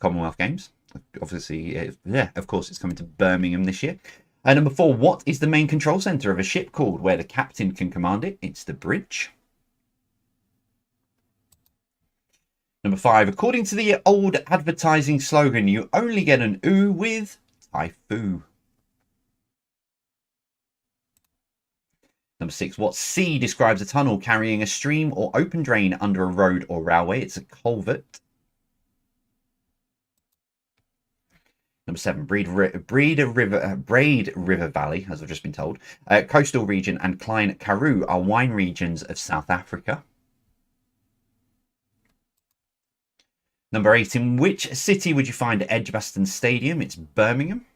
Commonwealth Games. Obviously, yeah, of course, it's coming to Birmingham this year. Number 4, what is the main control centre of a ship called, where the captain can command it? It's the bridge. Number 5, according to the old advertising slogan, you only get an ooh with Typhoo. Number 6, what C describes a tunnel carrying a stream or open drain under a road or railway? It's a culvert. Number 7, Braid River Valley, as I've just been told, Coastal Region and Klein Karoo are wine regions of South Africa. Number 8, in which city would you find Edgbaston Stadium? It's Birmingham.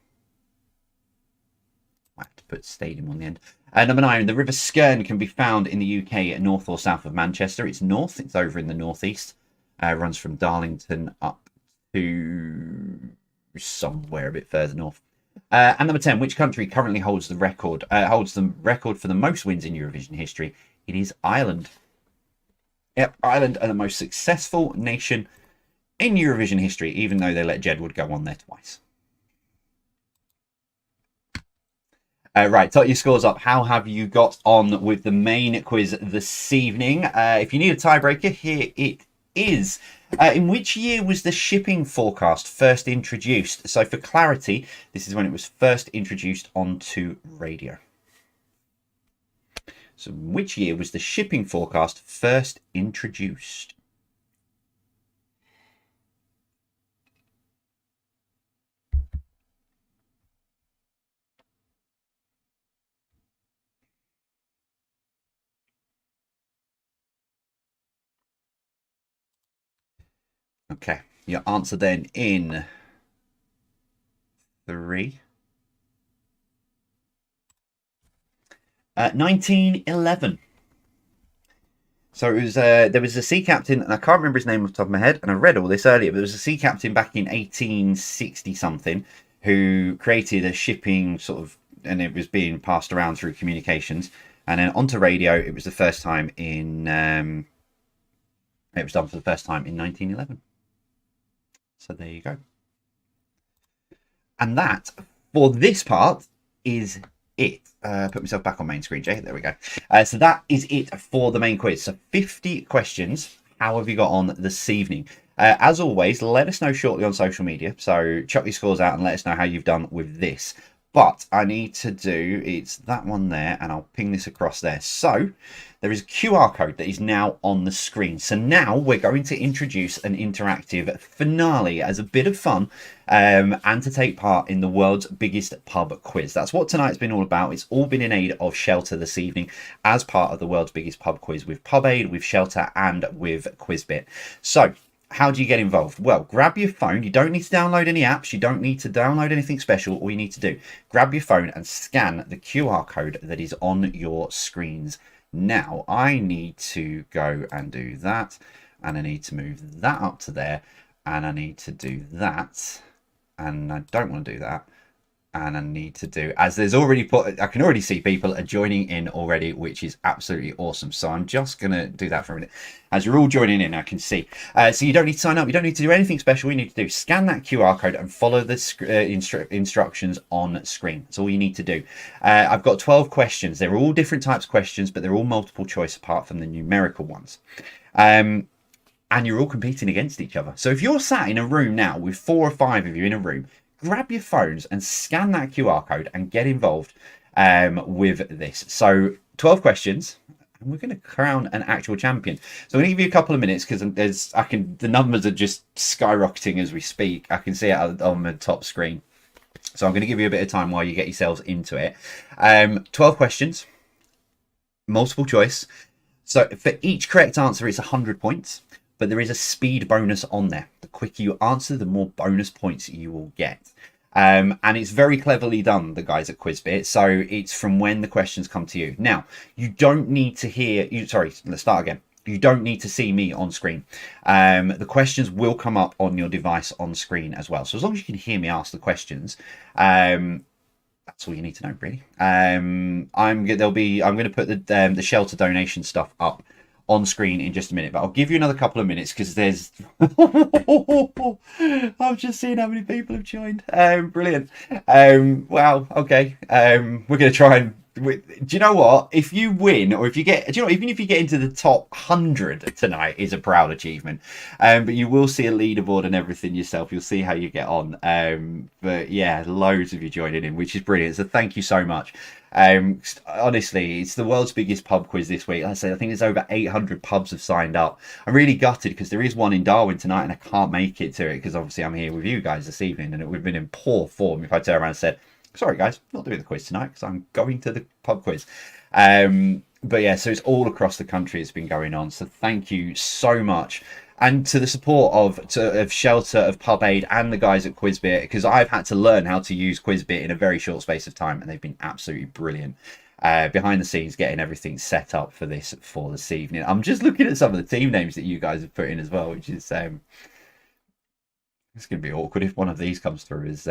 I have to put stadium on the end. Number 9, the River Skerne can be found in the UK north or south of Manchester. It's north. It's over in the northeast. Runs from Darlington up to somewhere a bit further north. And number 10, which country currently holds the record? Holds the record for the most wins in Eurovision history? It is Ireland. Yep, Ireland are the most successful nation in Eurovision history, even though they let Jedward go on there twice. Right, tot your scores up. How have you got on with the main quiz this evening? If you need a tiebreaker, here it is. In which year was the shipping forecast first introduced? So for clarity, this is when it was first introduced onto radio. So which year was the shipping forecast first introduced? Okay, your answer then in 3. 1911. So it was there was a sea captain, and I can't remember his name off the top of my head, and I read all this earlier, but there was a sea captain back in 1860 something who created a shipping sort of, and it was being passed around through communications, and then onto radio. It was the first time in it was done for the first time in 1911. So there you go. And that, for this part, is it. Put myself back on main screen, Jay. There we go. So that is it for the main quiz. So 50 questions. How have you got on this evening? As always, let us know shortly on social media. So chuck your scores out and let us know how you've done with this. But I need to do, it's that one there, and I'll ping this across there. So there is a QR code that is now on the screen. So now we're going to introduce an interactive finale as a bit of fun, and to take part in the world's biggest pub quiz. That's what tonight's been all about. It's all been in aid of Shelter this evening as part of the world's biggest pub quiz with Pub Aid, with Shelter, and with Quizbit. So how do you get involved? Well, grab your phone. You don't need to download any apps. You don't need to download anything special. All you need to do, grab your phone and scan the QR code that is on your screens. Now, I need to go and do that, and I need to move that up to there, and I need to do that, and I don't want to do that, and I need to do, as there's already I can already see people are joining in already, which is absolutely awesome. So I'm just going to do that for a minute. As you're all joining in, I can see. So you don't need to sign up. You don't need to do anything special. You need to do, scan that QR code and follow the instructions on screen. That's all you need to do. I've got 12 questions. They're all different types of questions, but they're all multiple choice apart from the numerical ones. And you're all competing against each other. So if you're sat in a room now with 4 or 5 of you in a room, grab your phones and scan that QR code and get involved with this. So 12 questions, and we're going to crown an actual champion. So I'm going to give you a couple of minutes because the numbers are just skyrocketing as we speak. I can see it on the top screen. So I'm going to give you a bit of time while you get yourselves into it. 12 questions, multiple choice. So for each correct answer, it's 100 points. But there is a speed bonus on there. The quicker you answer, the more bonus points you will get. And it's very cleverly done, the guys at Quizbit. So it's from when the questions come to you. Now, you don't need to hear... Sorry, let's start again. You don't need to see me on screen. The questions will come up on your device on screen as well. So as long as you can hear me ask the questions, that's all you need to know, really. I'm going to put the shelter donation stuff up on screen in just a minute, but I'll give you another couple of minutes because there's I've just seen how many people have joined. Brilliant. Wow, okay. We're going to try and, do you know what, if you win, or if you get, even if you get into the top 100 tonight is a proud achievement. But you will see a leaderboard and everything yourself. You'll see how you get on. But yeah, loads of you joining in, which is brilliant, so thank you so much. Honestly, it's the world's biggest pub quiz this week. Like I said, I think there's over 800 pubs have signed up. I'm really gutted because there is one in Darwin tonight and I can't make it to it because obviously I'm here with you guys this evening, and we've been in poor form if I turn around and said, sorry guys, not doing the quiz tonight because I'm going to the pub quiz. But yeah, so it's all across the country it's been going on, so thank you so much. And to the support of Shelter, of Pub Aid, and the guys at Quizbit, because I've had to learn how to use Quizbit in a very short space of time, and they've been absolutely brilliant behind the scenes getting everything set up for this evening. I'm just looking at some of the team names that you guys have put in as well, which is it's going to be awkward if one of these comes through as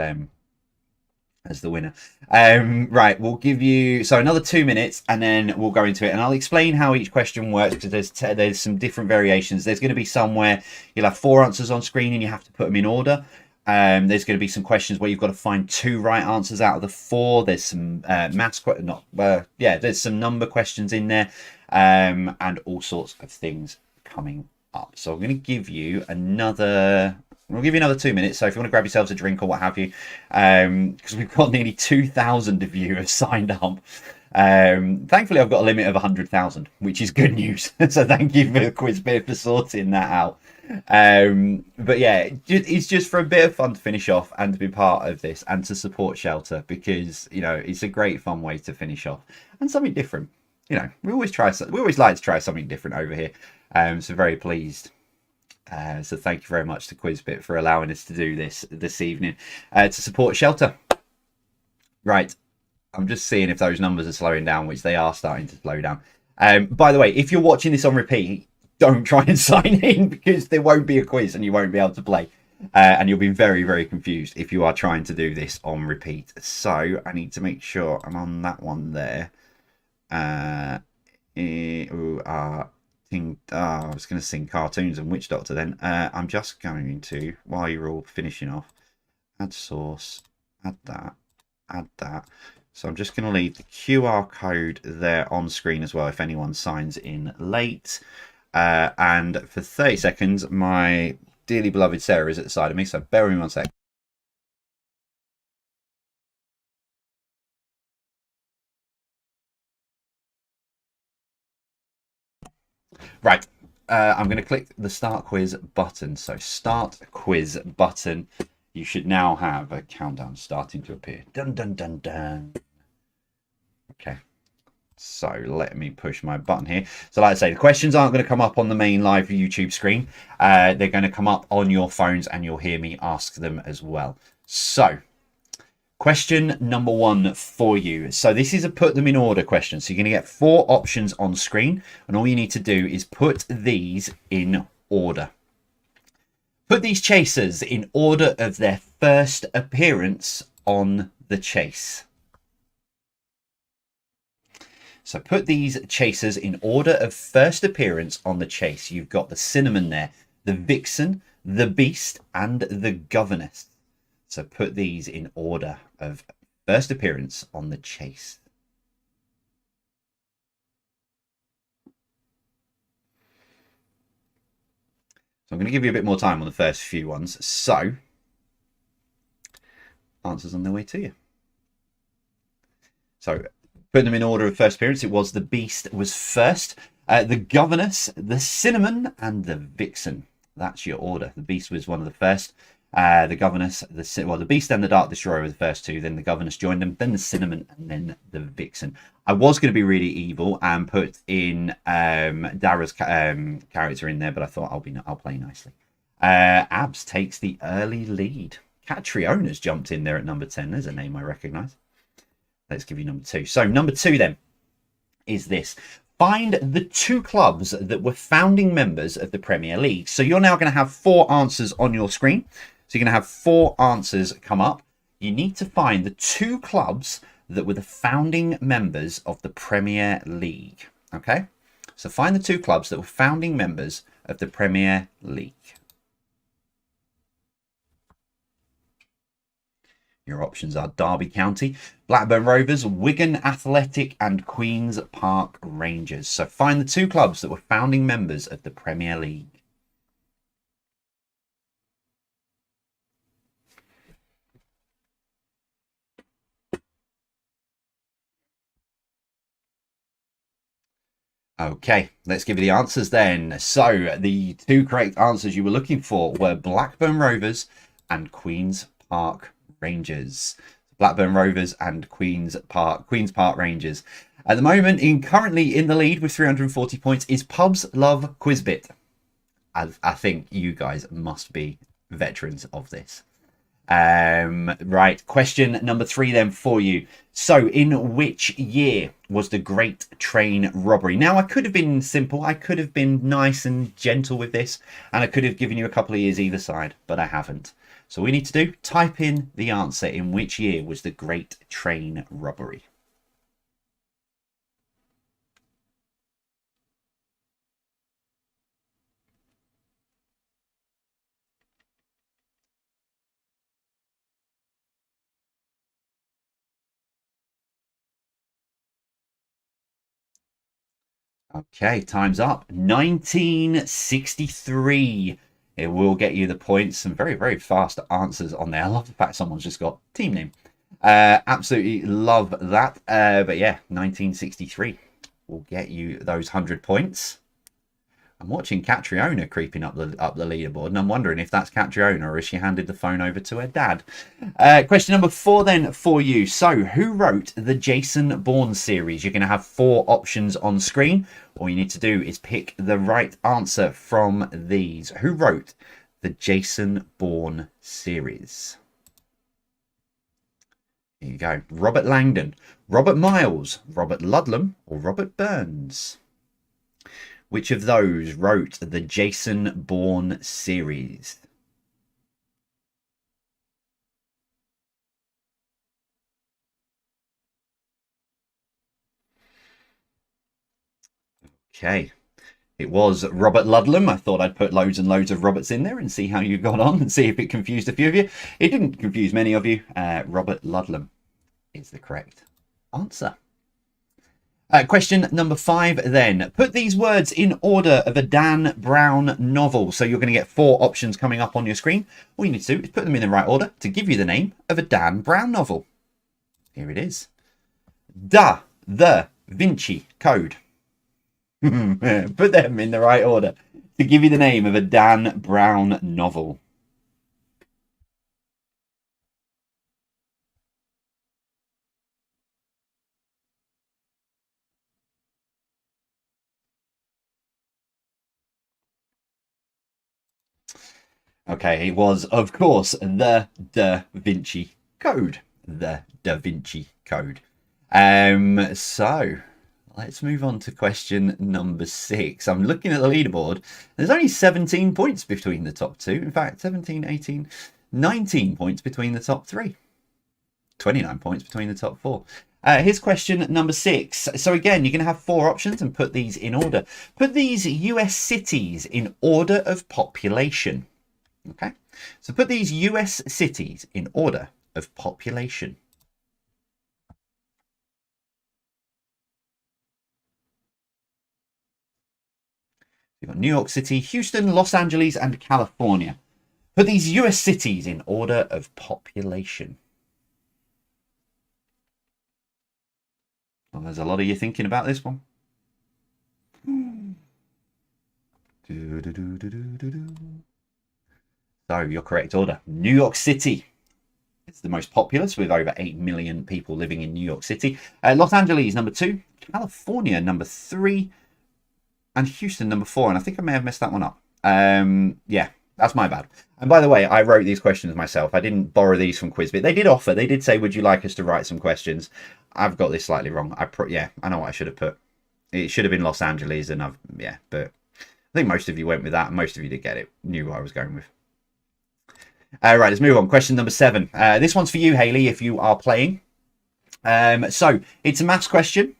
the winner. Right, we'll give you another 2 minutes and then we'll go into it, and I'll explain how each question works because there's some different variations. There's going to be some where you'll have 4 answers on screen and you have to put them in order. There's going to be some questions where you've got to find 2 right answers out of the 4. There's some there's some number questions in there, and all sorts of things coming up. So I'm going to give you another. We'll give you another 2 minutes. So if you want to grab yourselves a drink or what have you, because we've got nearly 2,000 of you have signed up. Thankfully, I've got a limit of 100,000, which is good news. So thank you for Quizbit for sorting that out. But yeah, it's just for a bit of fun to finish off and to be part of this and to support Shelter, because you know it's a great fun way to finish off and something different. You know, we always like to try something different over here. So very pleased. So thank you very much to Quizbit for allowing us to do this evening to support Shelter. Right, I'm just seeing if those numbers are slowing down, which they are starting to slow down. By the way, if you're watching this on repeat, don't try and sign in, because there won't be a quiz and you won't be able to play. And you'll be very, very confused if you are trying to do this on repeat. So I need to make sure I'm on that one there. I was going to sing cartoons and Witch Doctor then. I'm just going to, while you're all finishing off, add source, add that, add that. So I'm just going to leave the QR code there on screen as well if anyone signs in late. And for 30 seconds, my dearly beloved Sarah is at the side of me, so bear with me 1 sec. Right, I'm going to click the start quiz button. So start quiz button. You should now have a countdown starting to appear. Dun, dun, dun, dun. Okay. So let me push my button here. So like I say, the questions aren't going to come up on the main live YouTube screen. They're going to come up on your phones and you'll hear me ask them as well. So question number 1 for you. So this is a put them in order question. So you're going to get 4 options on screen, and all you need to do is put these in order. Put these chasers in order of their first appearance on the chase. So put these chasers in order of first appearance on the chase. You've got the Cinnamon there, the Vixen, the Beast, and the Governess. So put these in order of first appearance on the chase. So I'm going to give you a bit more time on the first few ones. So answers on their way to you. So put them in order of first appearance. It was the Beast was first, the Governess, the Cinnamon, and the Vixen. That's your order. The Beast was one of the first. The Governess, the Beast and the Dark Destroyer were the first 2. Then the Governess joined them. Then the Cinnamon, and then the Vixen. I was going to be really evil and put in Dara's character in there, but I thought I'll play nicely. Abs takes the early lead. Catriona's jumped in there at number 10. There's a name I recognise. Let's give you number 2. So number 2 then is this. Find the 2 clubs that were founding members of the Premier League. So you're now going to have 4 answers on your screen. So you're going to have 4 answers come up. You need to find the 2 clubs that were the founding members of the Premier League. Okay? So find the 2 clubs that were founding members of the Premier League. Your options are Derby County, Blackburn Rovers, Wigan Athletic, and Queen's Park Rangers. So find the 2 clubs that were founding members of the Premier League. Okay, let's give you the answers then. So the 2 correct answers you were looking for were Blackburn Rovers and Queen's Park Rangers. Blackburn Rovers and Queen's Park Rangers. At the moment, currently in the lead with 340 points is Pubs Love Quizbit. I think you guys must be veterans of this. Right, question number 3 then for you. So in which year was the Great Train Robbery? Now, I could have been simple. I could have been nice and gentle with this, and I could have given you a couple of years either side, but I haven't. So we need to do, type in the answer. In which year was the Great Train Robbery? Okay, time's up. 1963. It will get you the points. Some very, very fast answers on there. I love the fact someone's just got team name. Absolutely love that. But yeah, 1963 will get you those 100 points. I'm watching Catriona creeping up the leaderboard, and I'm wondering if that's Catriona or if she handed the phone over to her dad. Question number 4 then for you. So, who wrote the Jason Bourne series? You're going to have 4 options on screen. All you need to do is pick the right answer from these. Who wrote the Jason Bourne series? Here you go. Robert Langdon, Robert Miles, Robert Ludlum, or Robert Burns? Which of those wrote the Jason Bourne series? Okay. It was Robert Ludlum. I thought I'd put loads and loads of Roberts in there and see how you got on and see if it confused a few of you. It didn't confuse many of you. Robert Ludlum is the correct answer. Question number 5 then. Put these words in order of a Dan Brown novel. So you're going to get 4 options coming up on your screen. All you need to do is put them in the right order to give you the name of a Dan Brown novel. Here it is. Da Vinci Code. Put them in the right order to give you the name of a Dan Brown novel. Okay, it was, of course, the Da Vinci Code. The Da Vinci Code. So let's move on to question number 6. I'm looking at the leaderboard. There's only 17 points between the top 2. In fact, 17, 18, 19 points between the top 3. 29 points between the top 4. Here's question number 6. So again, you're going to have 4 options and put these in order. Put these US cities in order of population. Okay, so put these US cities in order of population. You've got New York City, Houston, Los Angeles, and California. Put these US cities in order of population. Well, there's a lot of you thinking about this one. So, your correct order. New York City is the most populous, with over 8 million people living in New York City. Los Angeles, number 2. California, number 3. And Houston, number 4. And I think I may have messed that one up. Yeah, that's my bad. And by the way, I wrote these questions myself. I didn't borrow these from Quizbit. They did offer. They did say, would you like us to write some questions? I've got this slightly wrong. Yeah, I know what I should have put. It should have been Los Angeles. And but I think most of you went with that. And most of you did get it. Knew what I was going with. Right, let's move on. Question number 7. This one's for you, Hayley, if you are playing. So it's a maths question.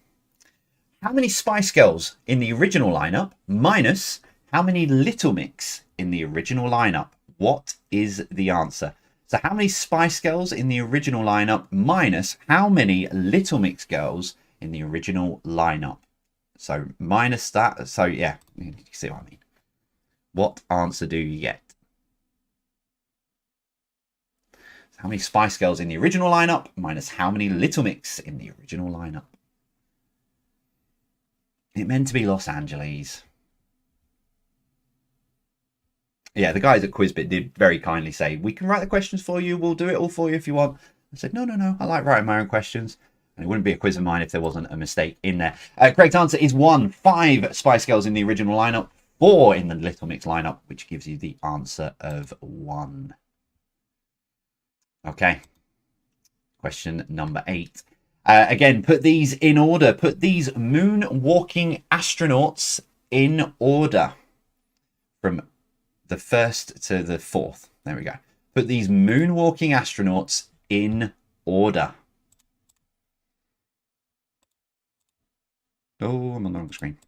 How many Spice Girls in the original lineup minus how many Little Mix in the original lineup? What is the answer? So how many Spice Girls in the original lineup minus how many Little Mix girls in the original lineup? So minus that. So yeah, you see what I mean. What answer do you get? How many Spice Girls in the original lineup minus how many Little Mix in the original lineup? It meant to be Los Angeles. Yeah, the guys at Quizbit did very kindly say, we can write the questions for you. We'll do it all for you if you want. I said, no. I like writing my own questions. And it wouldn't be a quiz of mine if there wasn't a mistake in there. Correct answer is 1. 5 Spice Girls in the original lineup. 4 in the Little Mix lineup, which gives you the answer of 1. Okay. Question number 8. Again, put these in order. Put these moonwalking astronauts in order from the 1st to the 4th. There we go. Put these moonwalking astronauts in order. Oh, I'm on the wrong screen.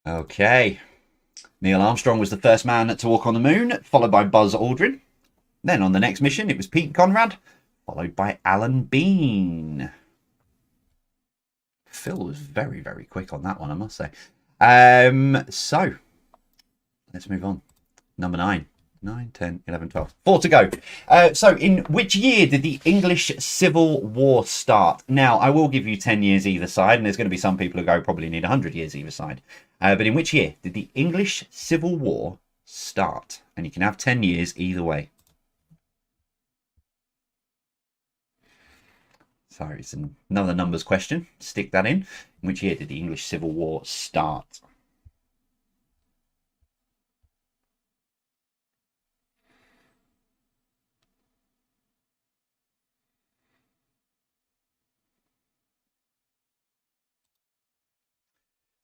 Okay. Neil Armstrong was the first man to walk on the moon, followed by Buzz Aldrin. Then on the next mission, it was Pete Conrad, followed by Alan Bean. Phil was very, very quick on that one, I must say. So, let's move on. Number 9. 9, 10, 11, 12. 4 to go. So, in which year did the English Civil War start? Now, I will give you 10 years either side, and there's going to be some people who go probably need 100 years either side. But in which year did the English Civil War start? And you can have 10 years either way. So, it's another numbers question. Stick that in. In which year did the English Civil War start?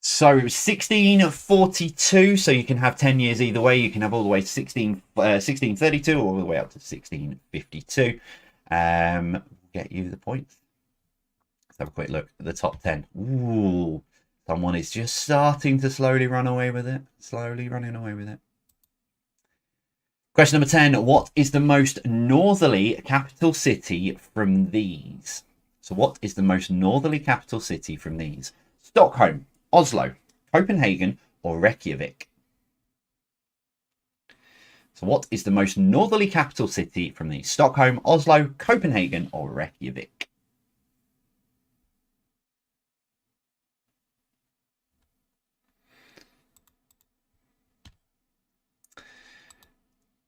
So it was 1642, so you can have 10 years either way. You can have all the way to 1632 all the way up to 1652. Get you the points. Let's have a quick look at the top 10. Ooh, someone is just starting to slowly run away with it. Slowly running away with it. Question number 10. What is the most northerly capital city from these? So what is the most northerly capital city from these? Stockholm, Oslo, Copenhagen, or Reykjavik? So what is the most northerly capital city from these? Stockholm, Oslo, Copenhagen, or Reykjavik?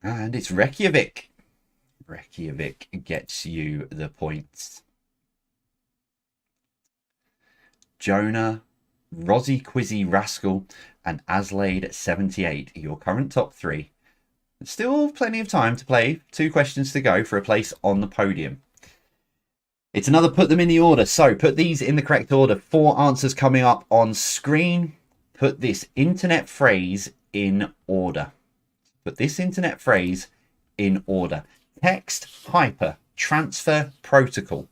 And it's Reykjavik. Reykjavik gets you the points. Jonah, Rozzy Quizzy Rascal, and Aslade 78, your current top 3. Still plenty of time to play. 2 questions to go for a place on the podium. It's another put them in the order. So put these in the correct order. 4 answers coming up on screen. Put this internet phrase in order. Put this internet phrase in order. Text, hyper, transfer, protocol.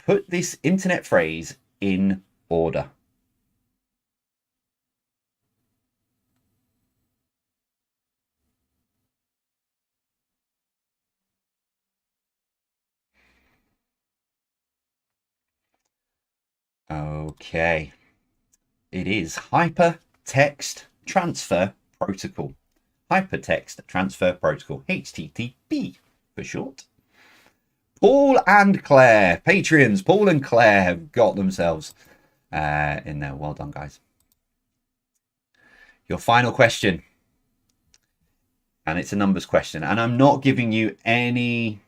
Put this internet phrase in order. Okay. It is Hypertext Transfer Protocol. Hypertext Transfer Protocol. HTTP for short. Paul and Claire. Patreons. Paul and Claire have got themselves in there. Well done, guys. Your final question. And it's a numbers question. And I'm not giving you any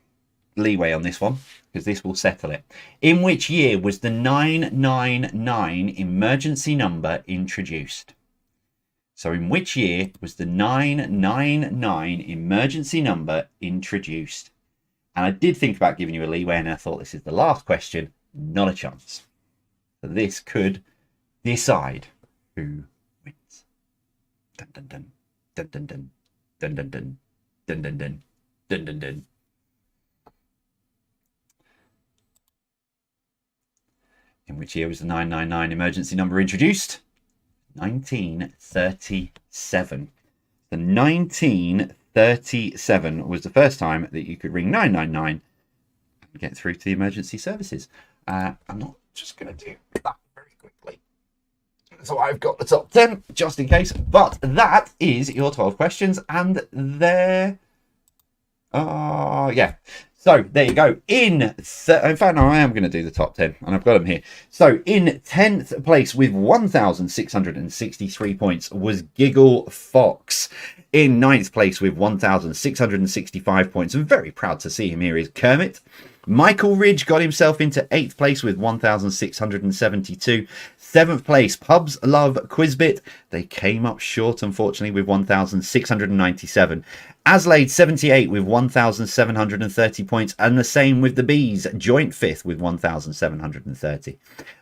leeway on this one, because this will settle it. In which year was the 999 emergency number introduced? So in which year was the 999 emergency number introduced? And I did think about giving you a leeway, and I thought this is the last question. Not a chance. So this could decide who wins. Dun dun dun dun dun dun dun dun dun dun dun dun dun dun dun. In which year was the 999 emergency number introduced? 1937. The 1937 was the first time that you could ring 999 and get through to the emergency services. I'm not just going to do that very quickly. So I've got the top 10 just in case. But that is your 12 questions, and there. Yeah. So there you go. In fact, no, I am going to do the top 10, and I've got them here. So in 10th place with 1,663 points was Giggle Fox. In 9th place with 1,665 points, I'm very proud to see him here, is Kermit. Michael Ridge got himself into 8th place with 1,672. 7th place, Pubs Love Quizbit. They came up short, unfortunately, with 1,697. Aslade 78 with 1,730 points, and the same with the Bees, joint 5th with 1,730.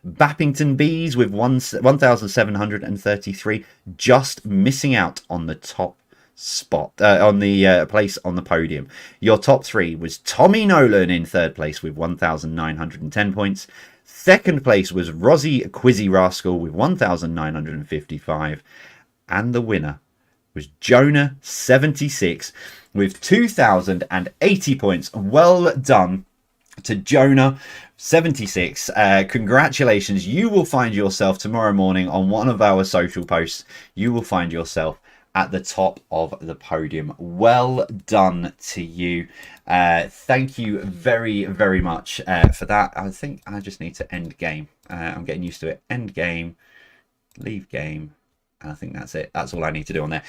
Bappington Bees with 1,733, just missing out on the top spot, on the place on the podium. Your top 3 was Tommy Nolan in 3rd place with 1,910 points. 2nd place was Rozzy Quizzy Rascal with 1,955. And the winner was Jonah76 with 2,080 points. Well done to Jonah76. Congratulations. You will find yourself tomorrow morning on one of our social posts. You will find yourself at the top of the podium. Well done to you. Thank you very, very much for that. I think I just need to end game. I'm getting used to it. End game, leave game. I think that's it. That's all I need to do on there.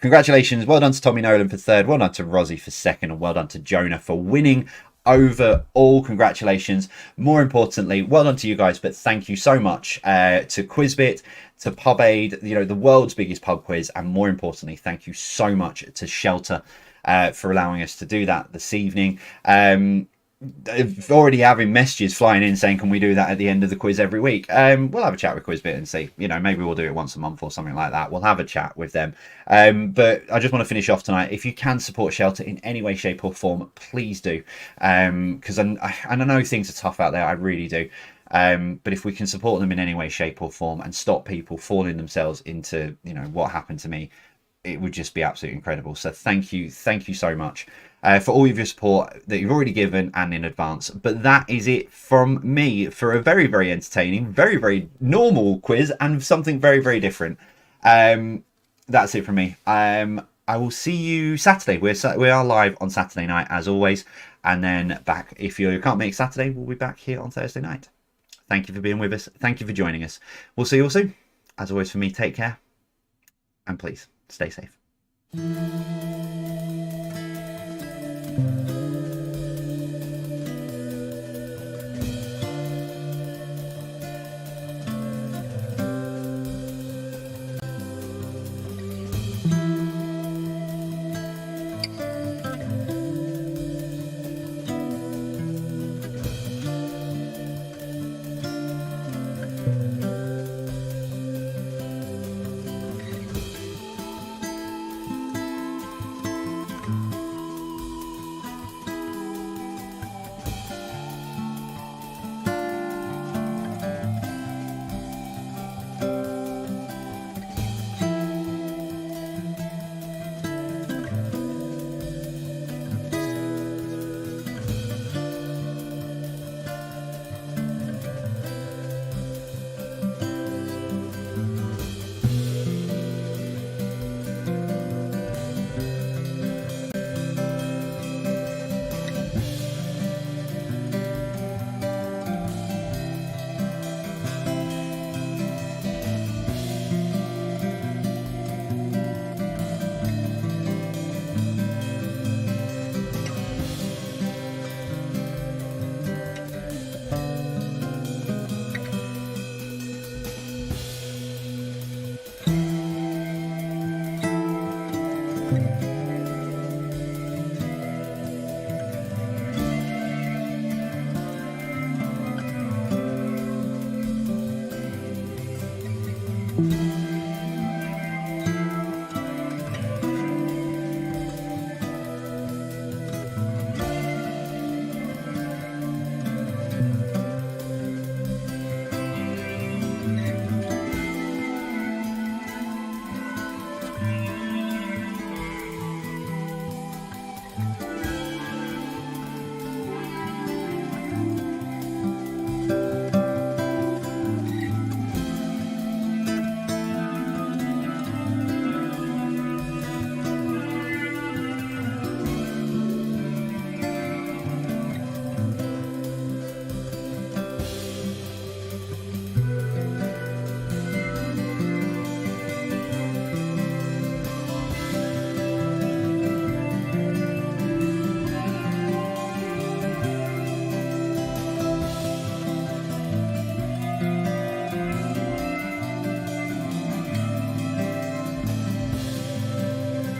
Congratulations. Well done to Tommy Nolan for third. Well done to Rosie for second. And well done to Jonah for winning overall. Congratulations. More importantly, well done to you guys. But thank you so much to Quizbit, to PubAid, you know, the world's biggest pub quiz. And more importantly, thank you so much to Shelter for allowing us to do that this evening. Already having messages flying in saying, can we do that at the end of the quiz every week? We'll have a chat with Quizbit and see, you know, maybe we'll do it once a month or something like that. We'll have a chat with them. But I just want to finish off tonight. If you can support Shelter in any way, shape or form, please do. Because I know things are tough out there. I really do. But if we can support them in any way, shape or form and stop people falling themselves into, you know, what happened to me, it would just be absolutely incredible. So thank you so much for all of your support that you've already given and in advance. But that is it from me for a very, very entertaining, very, very normal quiz and something very, very different. That's it from me. I will see you Saturday. We are live on Saturday night as always, and then back if you can't make Saturday, we'll be back here on Thursday night. Thank you for being with us. Thank you for joining us. We'll see you all soon. As always, for me, take care and please stay safe.